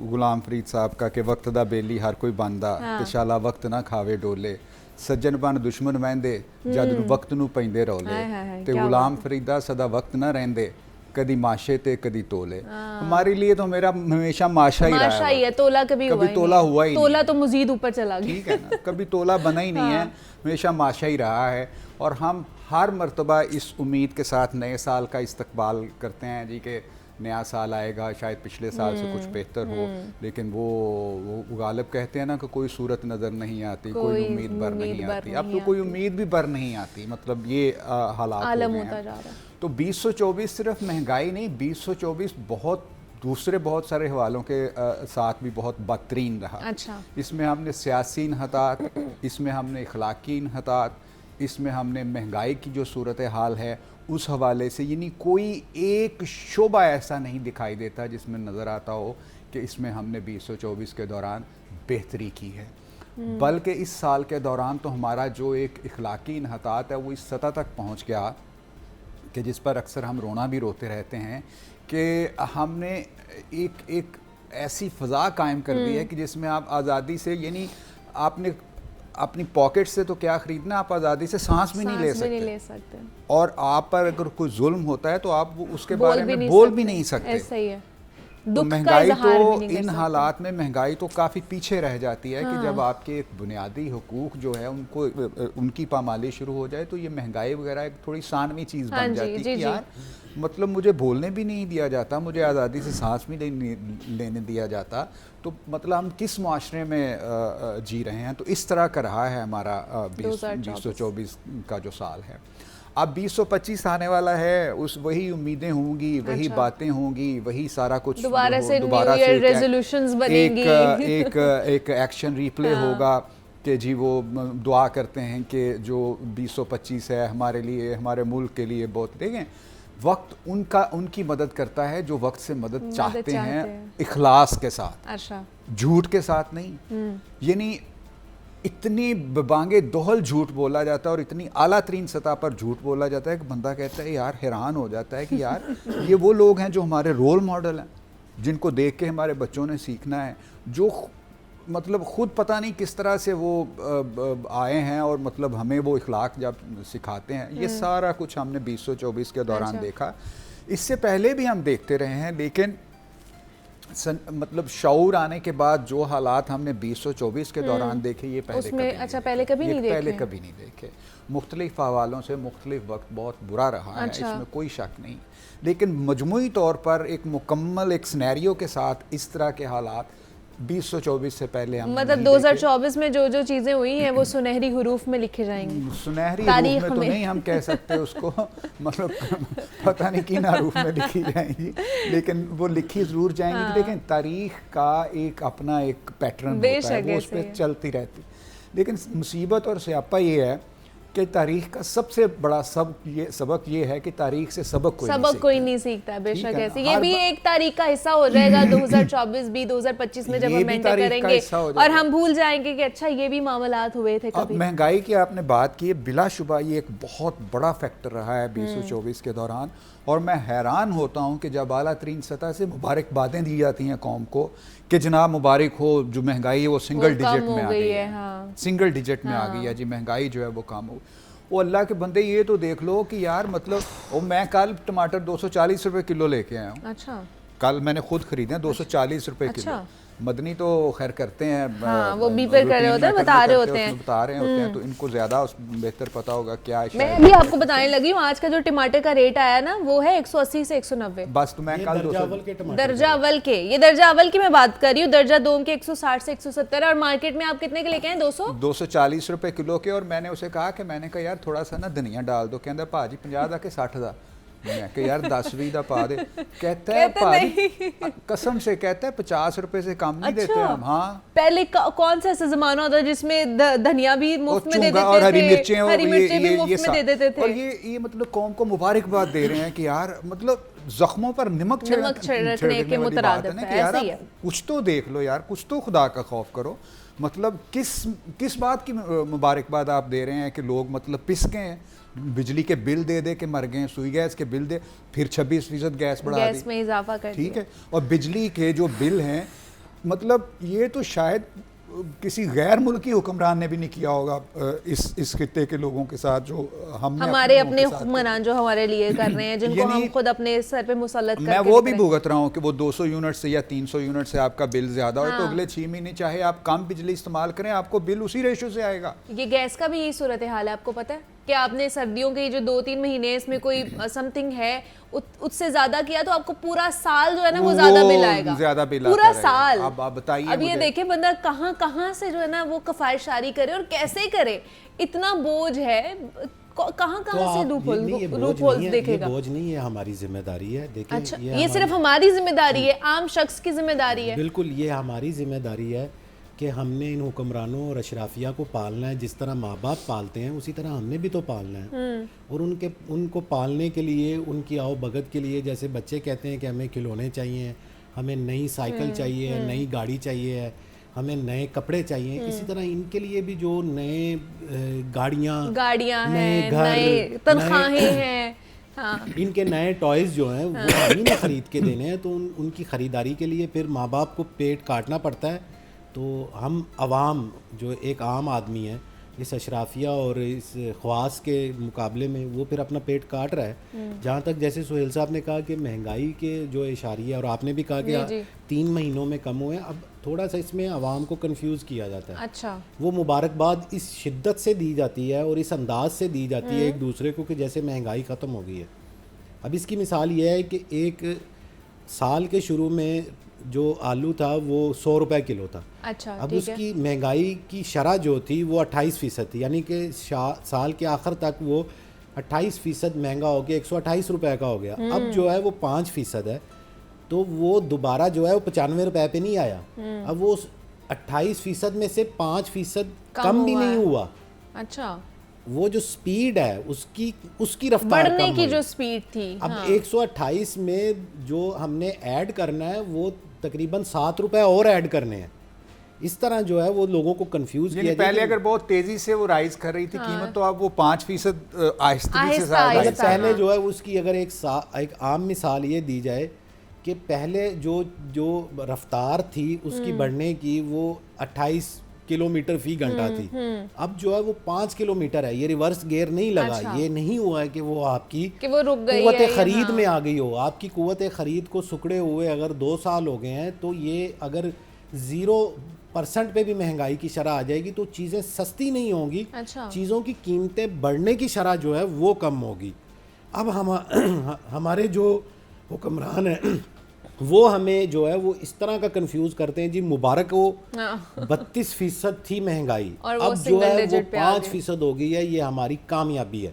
गुलाम फरीद साहब का कि वक्त दा बेली हर कोई बंदा, ते शाला वक्त ना खावे डोले, सज्जन बन दुश्मन वहंदे जद वक्त नू पैंदे रौले, ते गुलाम फरीदा सदा वक्त ना रहंदे, कदी माशे ते कदी तोले। हमारे लिए तो मेरा हमेशा माशा ही रहा है। तोला कभी तोला हुआ ही तोला तो मजीद ऊपर चला गया, ठीक है ना, कभी तोला बना ही नहीं है, हमेशा माशा ही रहा है। और हम हर मर्तबा इस उम्मीद के साथ नए साल का इस्तकबाल करते हैं जी कि नया साल आएगा, शायद पिछले साल से कुछ बेहतर हो, लेकिन वो गालिब कहते हैं ना कि कोई सूरत नज़र नहीं आती, कोई उम्मीद बर नहीं आती। अब तो कोई उम्मीद भी बर नहीं आती, मतलब ये हालात हो गए हैं। तो 2024 सिर्फ महंगाई नहीं, 2024 दूसरे बहुत सारे हवालों के साथ भी बहुत बदतरीन रहा। अच्छा। इसमें हमने सियासी इन्हतात, इसमें हमने इखलाकी इन्हतात, इसमें हमने महंगाई की जो सूरत हाल है उस हवाले से, यानी कोई एक शोबा ऐसा नहीं दिखाई देता जिसमें नज़र आता हो कि इसमें हमने 2024 के दौरान बेहतरी की है। बल्कि इस साल के दौरान तो हमारा जो एक इखलाकी इन्हतात है वो इस सतह तक पहुंच गया कि जिस पर अक्सर हम रोना भी रोते रहते हैं कि हमने एक ऐसी फ़ज़ा कायम कर दी है कि जिसमें आप आज़ादी से, यानी आपने अपनी पॉकेट से तो क्या खरीदना, आप आज़ादी से सांस भी नहीं ले सकते। और आप पर अगर कोई जुल्म होता है तो आप उसके बारे में बोल भी नहीं सकते। ऐसा ही है। तो महंगाई तो इन हालात में महंगाई तो काफ़ी पीछे रह जाती है कि जब आपके एक बुनियादी हुकूक जो है उनको उनकी पामाली शुरू हो जाए तो ये महंगाई वगैरह एक थोड़ी सानवी चीज़ बन जाती है कि यार मतलब मुझे बोलने भी नहीं दिया जाता, मुझे आज़ादी से सांस भी नहीं लेने दिया जाता, तो मतलब हम किस मुआशरे में जी रहे हैं। तो इस तरह का रहा है हमारा 2024 का जो साल है। अब 2025 आने वाला है, उस वही उम्मीदें होंगी, वही बातें होंगी, वही सारा कुछ दोबारा से रेजोल्यूशंस बनेंगी, एक एक्शन रिप्ले होगा कि जी वो दुआ करते हैं कि जो 2025 है हमारे लिए, हमारे मुल्क के लिए बहुत, देखें वक्त उनकी मदद करता है जो वक्त से मदद चाहते हैं इखलास के साथ। अच्छा। झूठ के साथ नहीं। यानी इतनी बांगे दोहल झूठ बोला जाता है और इतनी आला तरीन सतह पर झूठ बोला जाता है कि बंदा कहता है यार, हैरान हो जाता है कि यार ये वो लोग हैं जो हमारे रोल मॉडल हैं, जिनको देख के हमारे बच्चों ने सीखना है, जो मतलब ख़ुद पता नहीं किस तरह से वो आए हैं और मतलब हमें वो इखलाक जब सिखाते हैं। ये सारा कुछ हमने 2024 के दौरान देखा। इससे पहले भी हम देखते रहे हैं, लेकिन मतलब शऊर आने के बाद जो हालात हमने 2024 के दौरान देखे ये पहले कभी नहीं देखे। मुख्तलिफ हवालों से मुख्तलिफ वक्त बहुत बुरा रहा है, इसमें कोई शक नहीं, लेकिन मजमूई तौर पर एक मुकम्मल एक सिनेरियो के साथ इस तरह के हालात 2024 से पहले हम मतलब 2024 में जो चीजें हुई हैं वो सुनहरी हरूफ में लिखे जाएंगी। सुनहरी हरूफ में तो नहीं हम कह सकते उसको, मतलब पता नहीं किन हरूफ में लिखी जाएंगी, लेकिन वो लिखी जरूर जाएंगी। लेकिन तारीख का एक अपना एक पैटर्न होता है, वो उस पर चलती रहती। लेकिन मुसीबत और स्यापा ये है कि तारीख का सबसे बड़ा सबक ये है कि तारीख से सबक कोई नहीं सीखता। बेशक ऐसे ये भी एक तारीख का हिस्सा हो जाएगा 2024 भी 2025 में जब हम एंटर करेंगे और हम भूल जाएंगे कि अच्छा ये भी मामलात हुए थे कभी। महंगाई की आपने बात की है, बिलाशुबा ये एक बहुत बड़ा फैक्टर रहा है 2024 के दौरान, और मैं हैरान होता हूँ कि जब आला तरीन सतह से मुबारकबादें दी जाती हैं कौम को कि जनाब मुबारक हो, जो महंगाई है वो सिंगल डिजिट में आ गई है, सिंगल डिजिट में आ गई है जी, महंगाई जो है वो कम हो। वो अल्लाह के बंदे ये तो देख लो कि यार मतलब वो मैं कल टमाटर 240 रुपए किलो लेके आया हूँ। अच्छा। कल मैंने खुद खरीदे 240 रुपए किलो। मदनी तो खैर करते हैं, हाँ, वो बीपर कर रहे होते हैं, बता रहे होते हैं, तो इनको ज़्यादा बेहतर पता होगा क्या है। मैं भी आपको बताने लगी हूँ, आज का जो टमाटर का रेट आया ना वो है 180 से 190। बस तो मैं कल दर्जा अव्वल के टमाटर, दर्जा अव्वल के, ये दर्जा अव्वल की मैं बात कर रही हूँ। दर्जा दोम के 160 से 170 और मार्केट में आप कितने के लेके आए? 240 रुपए किलो के। और मैंने उसे कहा कि मैंने कहा यार थोड़ा सा ना धनिया डाल दो, कहता भाजी 50 दा के 60 दा। मैं कहा यार 10-20 दा पा दे। कहता है भाजी कसम से, कहता है 50 रुपए से कम नहीं देते हम। हाँ, पहले कौन सा ऐसा जमाना होता है जिसमें धनिया भी मुफ्त में दे देते थे, और हरी मिर्चें भी मुफ्त में दे देते थे। और ये मतलब कौम को मुबारकबाद दे रहे हैं कि यार मतलब जख्मों पर नमक छिड़कने के मुतरादिफ है, यार ऐसे ही है। कुछ तो देख लो यार, कुछ तो खुदा का खौफ करो। मतलब किस बात की मुबारकबाद आप दे रहे हैं कि लोग मतलब पिस गए हैं, बिजली के बिल दे दे के मर गए, सुई गैस के बिल दे, फिर 26% गैस बढ़ा दी, गैस में इजाफा कर ठीक है। और बिजली के जो बिल हैं, मतलब ये तो शायद किसी गैर मुल्की हुक्मरान ने भी नहीं किया होगा इस खित्ते के लोगों के साथ, जो हमारे अपने हुक्मरान जो हमारे लिए कर रहे हैं, जिनको हम खुद अपने सर पे मुसल्लत करके मैं वो भी भुगत रहा हूँ कि वो 200 यूनिट से या 300 यूनिट से आपका बिल ज्यादा हो, तो अगले 6 महीने चाहे आप कम बिजली इस्तेमाल करें, आपको बिल उसी रेशो से आएगा। ये गैस का भी यही सूरत हाल है, आपको पता है कि आपने सर्दियों के जो 2-3 महीने इसमें कोई समथिंग है उससे ज्यादा किया तो आपको पूरा साल जो है ना वो ज्यादा बिल आएगा, ज्यादा बिल पूरा साल। अब आप बताइए, अब ये देखे बंदा कहाँ से जो है ना वो कफायश जारी करे और कैसे करे, इतना बोझ है, कहाँ से लूपहोल्स देखेगा। बोझ नहीं है, हमारी जिम्मेदारी है। देखिए, अच्छा, ये सिर्फ हमारी जिम्मेदारी है, आम शख्स की जिम्मेदारी है? बिल्कुल, ये हमारी जिम्मेदारी है कि हमने इन हुक्मरानों और अशराफिया को पालना है। जिस तरह माँ बाप पालते हैं उसी तरह हमने भी तो पालना है। और उनको पालने के लिए, उनकी आओ भगत के लिए, जैसे बच्चे कहते हैं कि हमें खिलौने चाहिए, हमें नई साइकिल चाहिए, नई गाड़ी चाहिए, हमें नए कपड़े चाहिए, इसी तरह इनके लिए भी जो नए गाड़ियाँ हैं, नए तनख्वाहें हैं, हाँ, इनके नए टॉयज़ जो हैं वो हम ही ने ख़रीद के देने हैं। तो उनकी ख़रीदारी के लिए फिर माँ बाप को पेट काटना पड़ता है। तो हम अवाम जो एक आम आदमी है, इस अशराफिया और इस ख्वास के मुकाबले में वो फिर अपना पेट काट रहा है। जहाँ तक जैसे सुहेल साहब ने कहा कि महंगाई के जो इशारिया, और आपने भी कहा कि 3 महीनों में कम हुए, अब थोड़ा सा इसमें आवाम को कंफ्यूज किया जाता है। अच्छा, वो मुबारकबाद इस शिद्दत से दी जाती है और इस अंदाज से दी जाती है एक दूसरे को कि जैसे महंगाई ख़त्म हो गई है। अब इसकी मिसाल ये है कि एक साल के शुरू में जो आलू था वो 100 रुपए किलो था। अच्छा, अब उसकी महंगाई की शरह जो थी वो 28% थी, यानी कि साल के आखिर तक वो 28% महंगा हो गया, 128 रुपए का हो गया। अब जो है वो 5% है, तो वो दोबारा जो है वो 95 रुपए पे नहीं आया। अब वो 28% में से 5% कम भी नहीं हुआ। अच्छा, वो जो स्पीड है उसकी रफ्तार बढ़ने की जो स्पीड थी, अब हाँ। 128 में जो हमने ऐड करना है वो तकरीबन 7 रुपए और ऐड करने हैं। इस तरह जो है वो लोगों को कंफ्यूज किया। पहले अगर बहुत तेजी से वो राइज कर रही थी कीमत, तो अब वो 5% आहिस्ता से ज्यादा। पहले जो है उसकी अगर एक आम मिसाल ये दी जाए कि पहले जो रफ्तार थी उसकी बढ़ने की वो 28 किलोमीटर फी घंटा थी। अब जो है वो 5 किलोमीटर है। ये रिवर्स गियर नहीं लगा। अच्छा। ये नहीं हुआ है कि वो आपकी कुव्वत खरीद में आ गई हो। आपकी कुव्वत खरीद को सुकड़े हुए अगर 2 साल हो गए हैं, तो ये अगर 0% पे भी महंगाई की शरह आ जाएगी तो चीज़ें सस्ती नहीं होंगी। अच्छा। चीज़ों की कीमतें बढ़ने की शरह जो है वो कम होगी। अब हमारे जो हुक्मरान हैं वो हमें जो है वो इस तरह का कंफ्यूज करते हैं। जी मुबारक हो 32% थी महंगाई, अब जो है वो 5% हो गई है। ये हमारी कामयाबी है।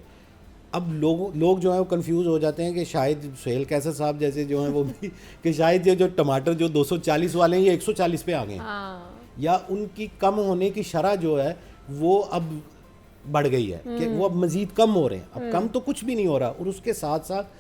अब लोग जो है वो कंफ्यूज हो जाते हैं कि शायद सुहेल कैसर साहब जैसे जो हैं वो भी कि शायद ये जो टमाटर जो 240 वाले हैं ये 140 पे आ गए, या उनकी कम होने की शरह जो है वो अब बढ़ गई है कि वो अब मज़ीद कम हो रहे हैं। अब कम तो कुछ भी नहीं हो रहा। और उसके साथ साथ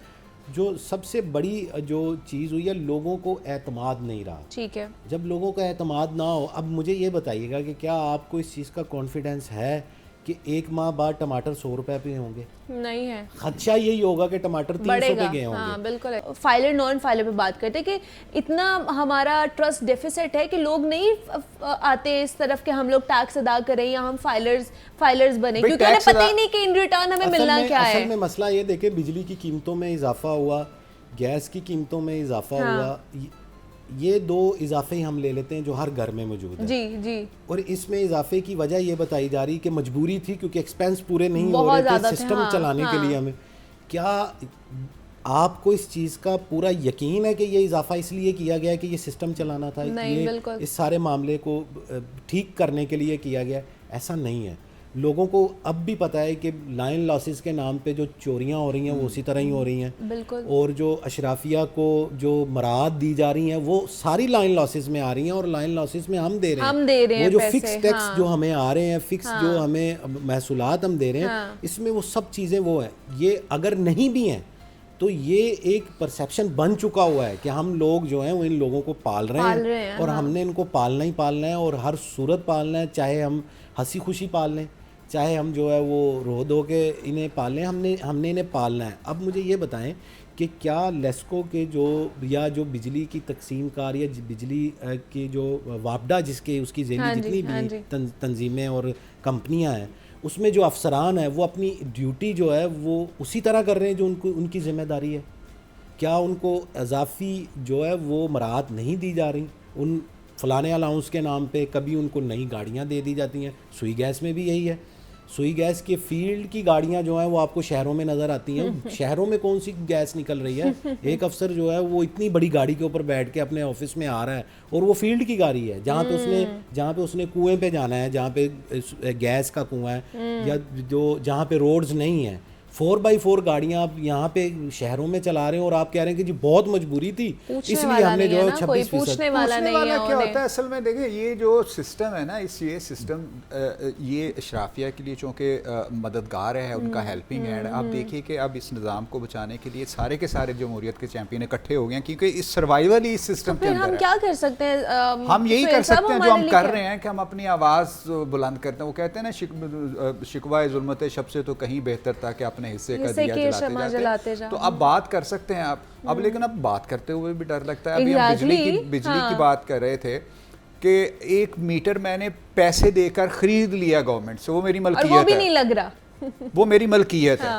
जो सबसे बड़ी जो चीज़ हुई है, लोगों को एतमाद नहीं रहा। ठीक है, जब लोगों का एतमाद ना हो, अब मुझे ये बताइएगा कि क्या आपको इस चीज़ का कॉन्फिडेंस है कि 1 माह बाद टमाटर 100 रुपए पे होंगे? नहीं है। खदशा यही होगा कि टमाटर 300 पे गए होंगे। हाँ, बिल्कुल। फाइलर नॉन फाइलर पे बात करते हैं कि इतना हमारा ट्रस्ट डेफिसिट है कि लोग नहीं आते इस तरफ कि हम लोग टैक्स अदा करें या हम फाइलर्स बने, क्योंकि उन्हें पता ही नहीं कि इन रिटर्न हमें मिलना क्या है। असल में मसला ये देखे, बिजली की कीमतों में इजाफा हुआ, गैस की कीमतों में इजाफा हुआ, ये 2 इजाफे ही हम ले लेते हैं जो हर घर में मौजूद है। जी जी। और इसमें इजाफे की वजह ये बताई जा रही कि मजबूरी थी क्योंकि एक्सपेंस पूरे नहीं हो रहे थे सिस्टम चलाने के लिए हमें। क्या आपको इस चीज़ का पूरा यकीन है कि ये इजाफा इसलिए किया गया है कि ये सिस्टम चलाना था, ये इस सारे मामले को ठीक करने के लिए किया गया? ऐसा नहीं है। लोगों को अब भी पता है कि लाइन लॉसेस के नाम पे जो चोरियां हो रही हैं वो उसी तरह ही हो रही हैं। बिल्कुल। और जो अशराफिया को जो मराद दी जा रही हैं वो सारी लाइन लॉसेस में आ रही हैं और लाइन लॉसेस में हम दे रहे हैं। वो जो फिक्स टैक्स जो हमें आ रहे हैं, फिक्स जो हमें महसूलात हम दे रहे हैं, इसमें वो सब चीज़ें वो हैं। ये अगर नहीं भी हैं तो ये एक परसेप्शन बन चुका हुआ है कि हम लोग जो हैं वो इन लोगों को पाल रहे हैं और हमने इनको पालना ही पालना है और हर सूरत पालना है, चाहे हम हंसी खुशी पाल लें, चाहे हम जो है वो रो धो के इन्हें पाल लें, हमने इन्हें पालना है। अब मुझे ये बताएं कि क्या लेस्को के जो बिजली की तकसीम कार या बिजली की जो वापडा जिसके उसकी ज़ेली जितनी भी तंजीमें और कंपनियां हैं उसमें जो अफसरान है वो अपनी ड्यूटी जो है वो उसी तरह कर रहे हैं जो उनकी जिम्मेदारी है? क्या उनको इजाफी जो है वो मराहत नहीं दी जा रही? उन फलाने अलाउंस के नाम पे कभी उनको नई गाड़ियां दे दी जाती हैं। सुई गैस में भी यही है। सुई गैस के फील्ड की गाड़ियां जो हैं वो आपको शहरों में नज़र आती हैं। शहरों में कौन सी गैस निकल रही है? एक अफसर जो है वो इतनी बड़ी गाड़ी के ऊपर बैठ के अपने ऑफिस में आ रहा है और वो फील्ड की गाड़ी है जहाँ पे उसने कुएं पे जाना है, जहाँ पे गैस का कुआं है या जहाँ पे रोड्स नहीं है। 4x4 गाड़ियां आप यहाँ पे शहरों में चला रहे हैं और आप कह रहे हैं कि जी बहुत मजबूरी थी इसलिए हमने जो है 26% पूछने वाला क्या होता है असल में। देखिए ये जो सिस्टम है ना, ये सिस्टम ये अशराफिया के लिए चूँकि मददगार है, उनका हेल्पिंग हैंड। आप देखिए कि अब इस निज़ाम को बचाने के लिए सारे के सारे जमहूरियत के चैंपियन इकट्ठे हो गए हैं क्योंकि इस सर्वाइवल ही इस सिस्टम के अंदर हम क्या कर सकते हैं? हम यही कर सकते हैं जो हम कर रहे हैं कि हम अपनी आवाज़ बुलंद करते हैं। वो कहते हैं ना शिकवा जुल्मत शब से तो कहीं बेहतर था कि हिस्से का दिया जलाते जाते। तो अब बात कर सकते हैं आप अब, लेकिन अब बात करते हुए भी डर लगता है। अभी हम बिजली की बात कर रहे थे कि 1 मीटर मैंने पैसे देकर खरीद लिया गवर्नमेंट से, वो मेरी मलकियत है, वो भी नहीं लग रहा वो मेरी मलकियत है।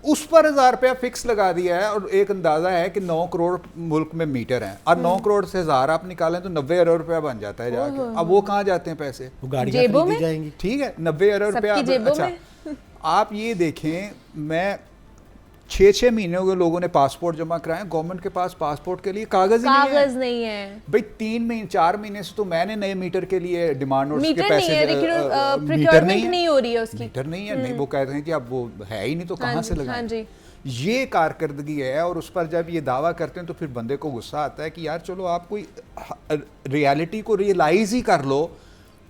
उस पर 1000 रुपया फिक्स लगा दिया है और एक अंदाजा है कि 9 करोड़ मुल्क में मीटर हैं और 9 करोड़ से 1000 आप निकालें तो 90 अरब रुपया बन जाता है जाके। अब वो कहाँ जाते हैं पैसे? जेबों में जाएंगी। ठीक है, 90 अरब रुपया। अच्छा आप ये देखें, मैं 6-6 महीने के लोगों ने पासपोर्ट जमा कराए, गवर्नमेंट के पास पासपोर्ट के लिए कागज नहीं है भाई। 3-4 महीने से तो मैंने नए मीटर के लिए डिमांड नोट्स के पैसे मीटर नहीं हो रही है उसकी, मीटर नहीं है। नहीं, वो कहते हैं कि अब वो है ही नहीं तो कहाँ से लगाएं। ये कारकर्दगी है और उस पर जब ये दावा करते हैं तो फिर बंदे को गुस्सा आता है कि यार चलो आप कोई रियलिटी को रियलाइज ही कर लो,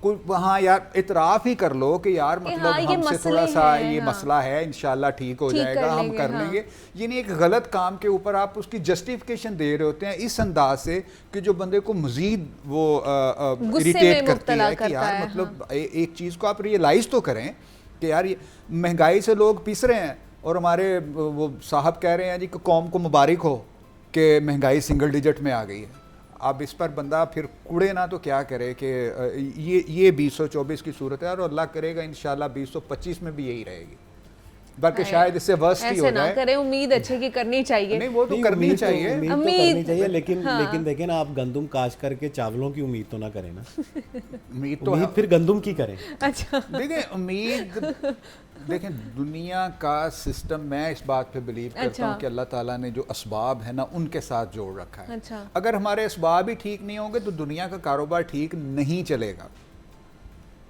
कोई हाँ यार इतराफ़ ही कर लो कि यार मतलब हमसे थोड़ा सा ये मसला है, इंशाल्लाह ठीक हो जाएगा, हम कर लेंगे। ये नहीं, एक गलत काम के ऊपर आप उसकी जस्टिफिकेशन दे रहे होते हैं इस अंदाज से कि जो बंदे को मजीद वो इरिटेट करती है कि यार मतलब एक चीज़ को आप रियलाइज़ तो करें कि यार ये महंगाई से लोग पिस रहे हैं और हमारे वो साहब कह रहे हैं जी कि कौम को मुबारक हो कि महंगाई सिंगल डिजिट में आ गई है। अब इस पर बंदा फिर कुड़े ना तो क्या करे कि ये 2024 की सूरत है और अल्लाह करेगा इंशाल्लाह 2025 में भी यही रहेगी, बल्कि शायद इससे वर्स्ट ही हो जाए। करें, उम्मीद अच्छे की करनी चाहिए। नहीं वो तो करनी चाहिए, करनी चाहिए, लेकिन देखें ना, आप गंदुम काश करके चावलों की उम्मीद तो ना करें ना। उम्मीद फिर गंदुम की करें। अच्छा देखें, उम्मीद देखें दुनिया का सिस्टम, मैं इस बात पे बिलीव करता हूँ कि अल्लाह ताला ने जो असबाब है ना उनके साथ जोड़ रखा है। अगर हमारे असबाब ही ठीक नहीं होंगे तो दुनिया का कारोबार ठीक नहीं चलेगा।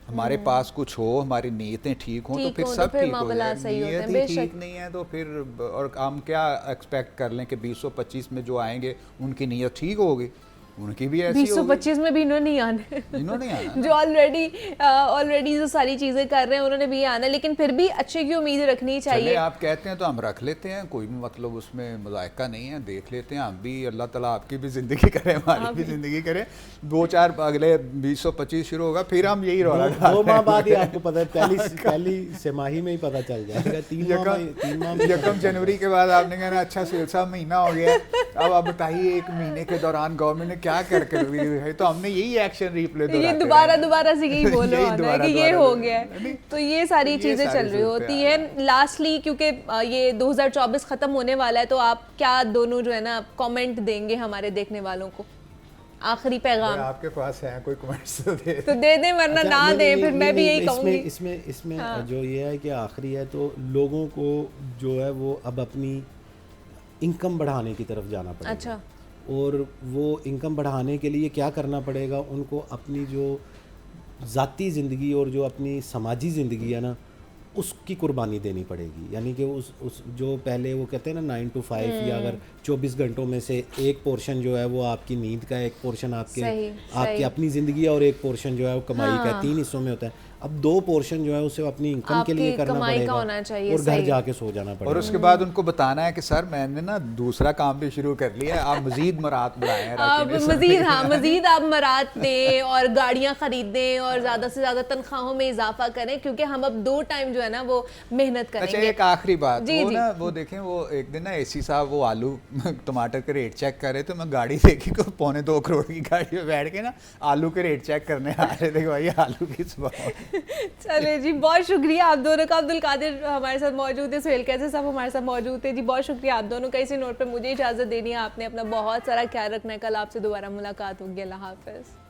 हमारे पास कुछ हो, हमारी नीयतें ठीक हों तो फिर सब ठीक हो जाएगा। नीयत ही ठीक नहीं है तो फिर और हम क्या एक्सपेक्ट कर लें कि 2025 में जो आएंगे उनकी नीयत ठीक होगी? उनकी भी ऐसी 2025 में भी इन्होंने आना जो ऑलरेडी जो सारी चीजें कर रहे हैं उन्होंने भी आना, लेकिन फिर भी अच्छे की उम्मीद रखनी चाहिए। आप कहते हैं तो हम रख लेते हैं, कोई भी मतलब उसमें मज़ायका नहीं है, देख लेते हैं हम भी। अल्लाह ताला आपकी भी ज़िंदगी करे, हमारी भी ज़िंदगी करे। 2-4 अगले 2025 शुरू होगा फिर हम यही रौला 2 माह बाद ही आपको पता है, पहली तिमाही में ही पता चल जाएगा। 1 जनवरी के बाद आपने कहना अच्छा सिलसिला महीना हो गया, अब आप बताइए 1 महीने के दौरान गवर्नमेंट ने क्या कर है। तो हमने यही एक्शन रिप्ले ये दोबारा से यही बोल रहा है कि ये हो गया है। तो ये सारी चीजें चल रही होती है। लास्टली क्योंकि ये 2024 खत्म होने वाला है, तो आप क्या दोनों जो है ना कमेंट देंगे हमारे देखने वालों को? आखिरी पैगाम आपके पास है कोई कमेंट्स तो दे तो दे दें, वरना अच्छा, ना नहीं, दें, नहीं, फिर मैं भी नहीं, यही कहूँगी। इसमें जो ये है कि आखिरी है तो लोगों को जो है वो अब अपनी इनकम बढ़ाने की तरफ जाना पड़ेगा। अच्छा। और वो इनकम बढ़ाने के लिए क्या करना पड़ेगा, उनको अपनी जो ज़ाती ज़िंदगी और जो अपनी समाजी ज़िंदगी है ना, उसकी कुर्बानी देनी पड़ेगी। यानी कि उस जो पहले वो कहते हैं ना 9 to 5, या अगर 24 घंटों में से एक पोर्शन जो है वो आपकी नींद का, एक पोर्शन आपकी अपनी ज़िंदगी है, और एक पोर्शन जो है वो कमाई का है। 3 हिस्सों में होता है। अब 2 पोर्शन जो है उसे अपनी इनकम के लिए करना पड़ेगा और घर जाके सो जाना पड़ेगा। और उसके बाद उनको बताना है कि सर मैंने ना दूसरा काम भी शुरू कर लिया है, आप मजीद मरात बढ़ाएं। मजीद आप मरात दें और गाड़ियाँ खरीदें और ज़्यादा से ज़्यादा तनख्वाहों में इजाफा करें, क्योंकि हम अब 2 टाइम जो है ना वो मेहनत करेंगे। अच्छा, एक आखिरी बात, वो ना वो देखें, वो एक दिन ना एसी साहब वो आलू टमाटर के रेट चेक कर रहे थे, मैं गाड़ी देखी को 2.25 करोड़ की गाड़ी में बैठ के ना आलू के रेट चेक करने आ रहे थे भाई आलू किस बात। चले जी, बहुत शुक्रिया आप दोनों का। अब्दुल कादिर हमारे साथ मौजूद है, सुहेल कैसे साहब हमारे साथ मौजूद है जी। बहुत शुक्रिया आप दोनों का। इसी नोट पे मुझे इजाज़त देनी है, आपने अपना बहुत सारा ख्याल रखना है। कल आपसे दोबारा मुलाकात होगी। अल्लाह हाफ़िज़।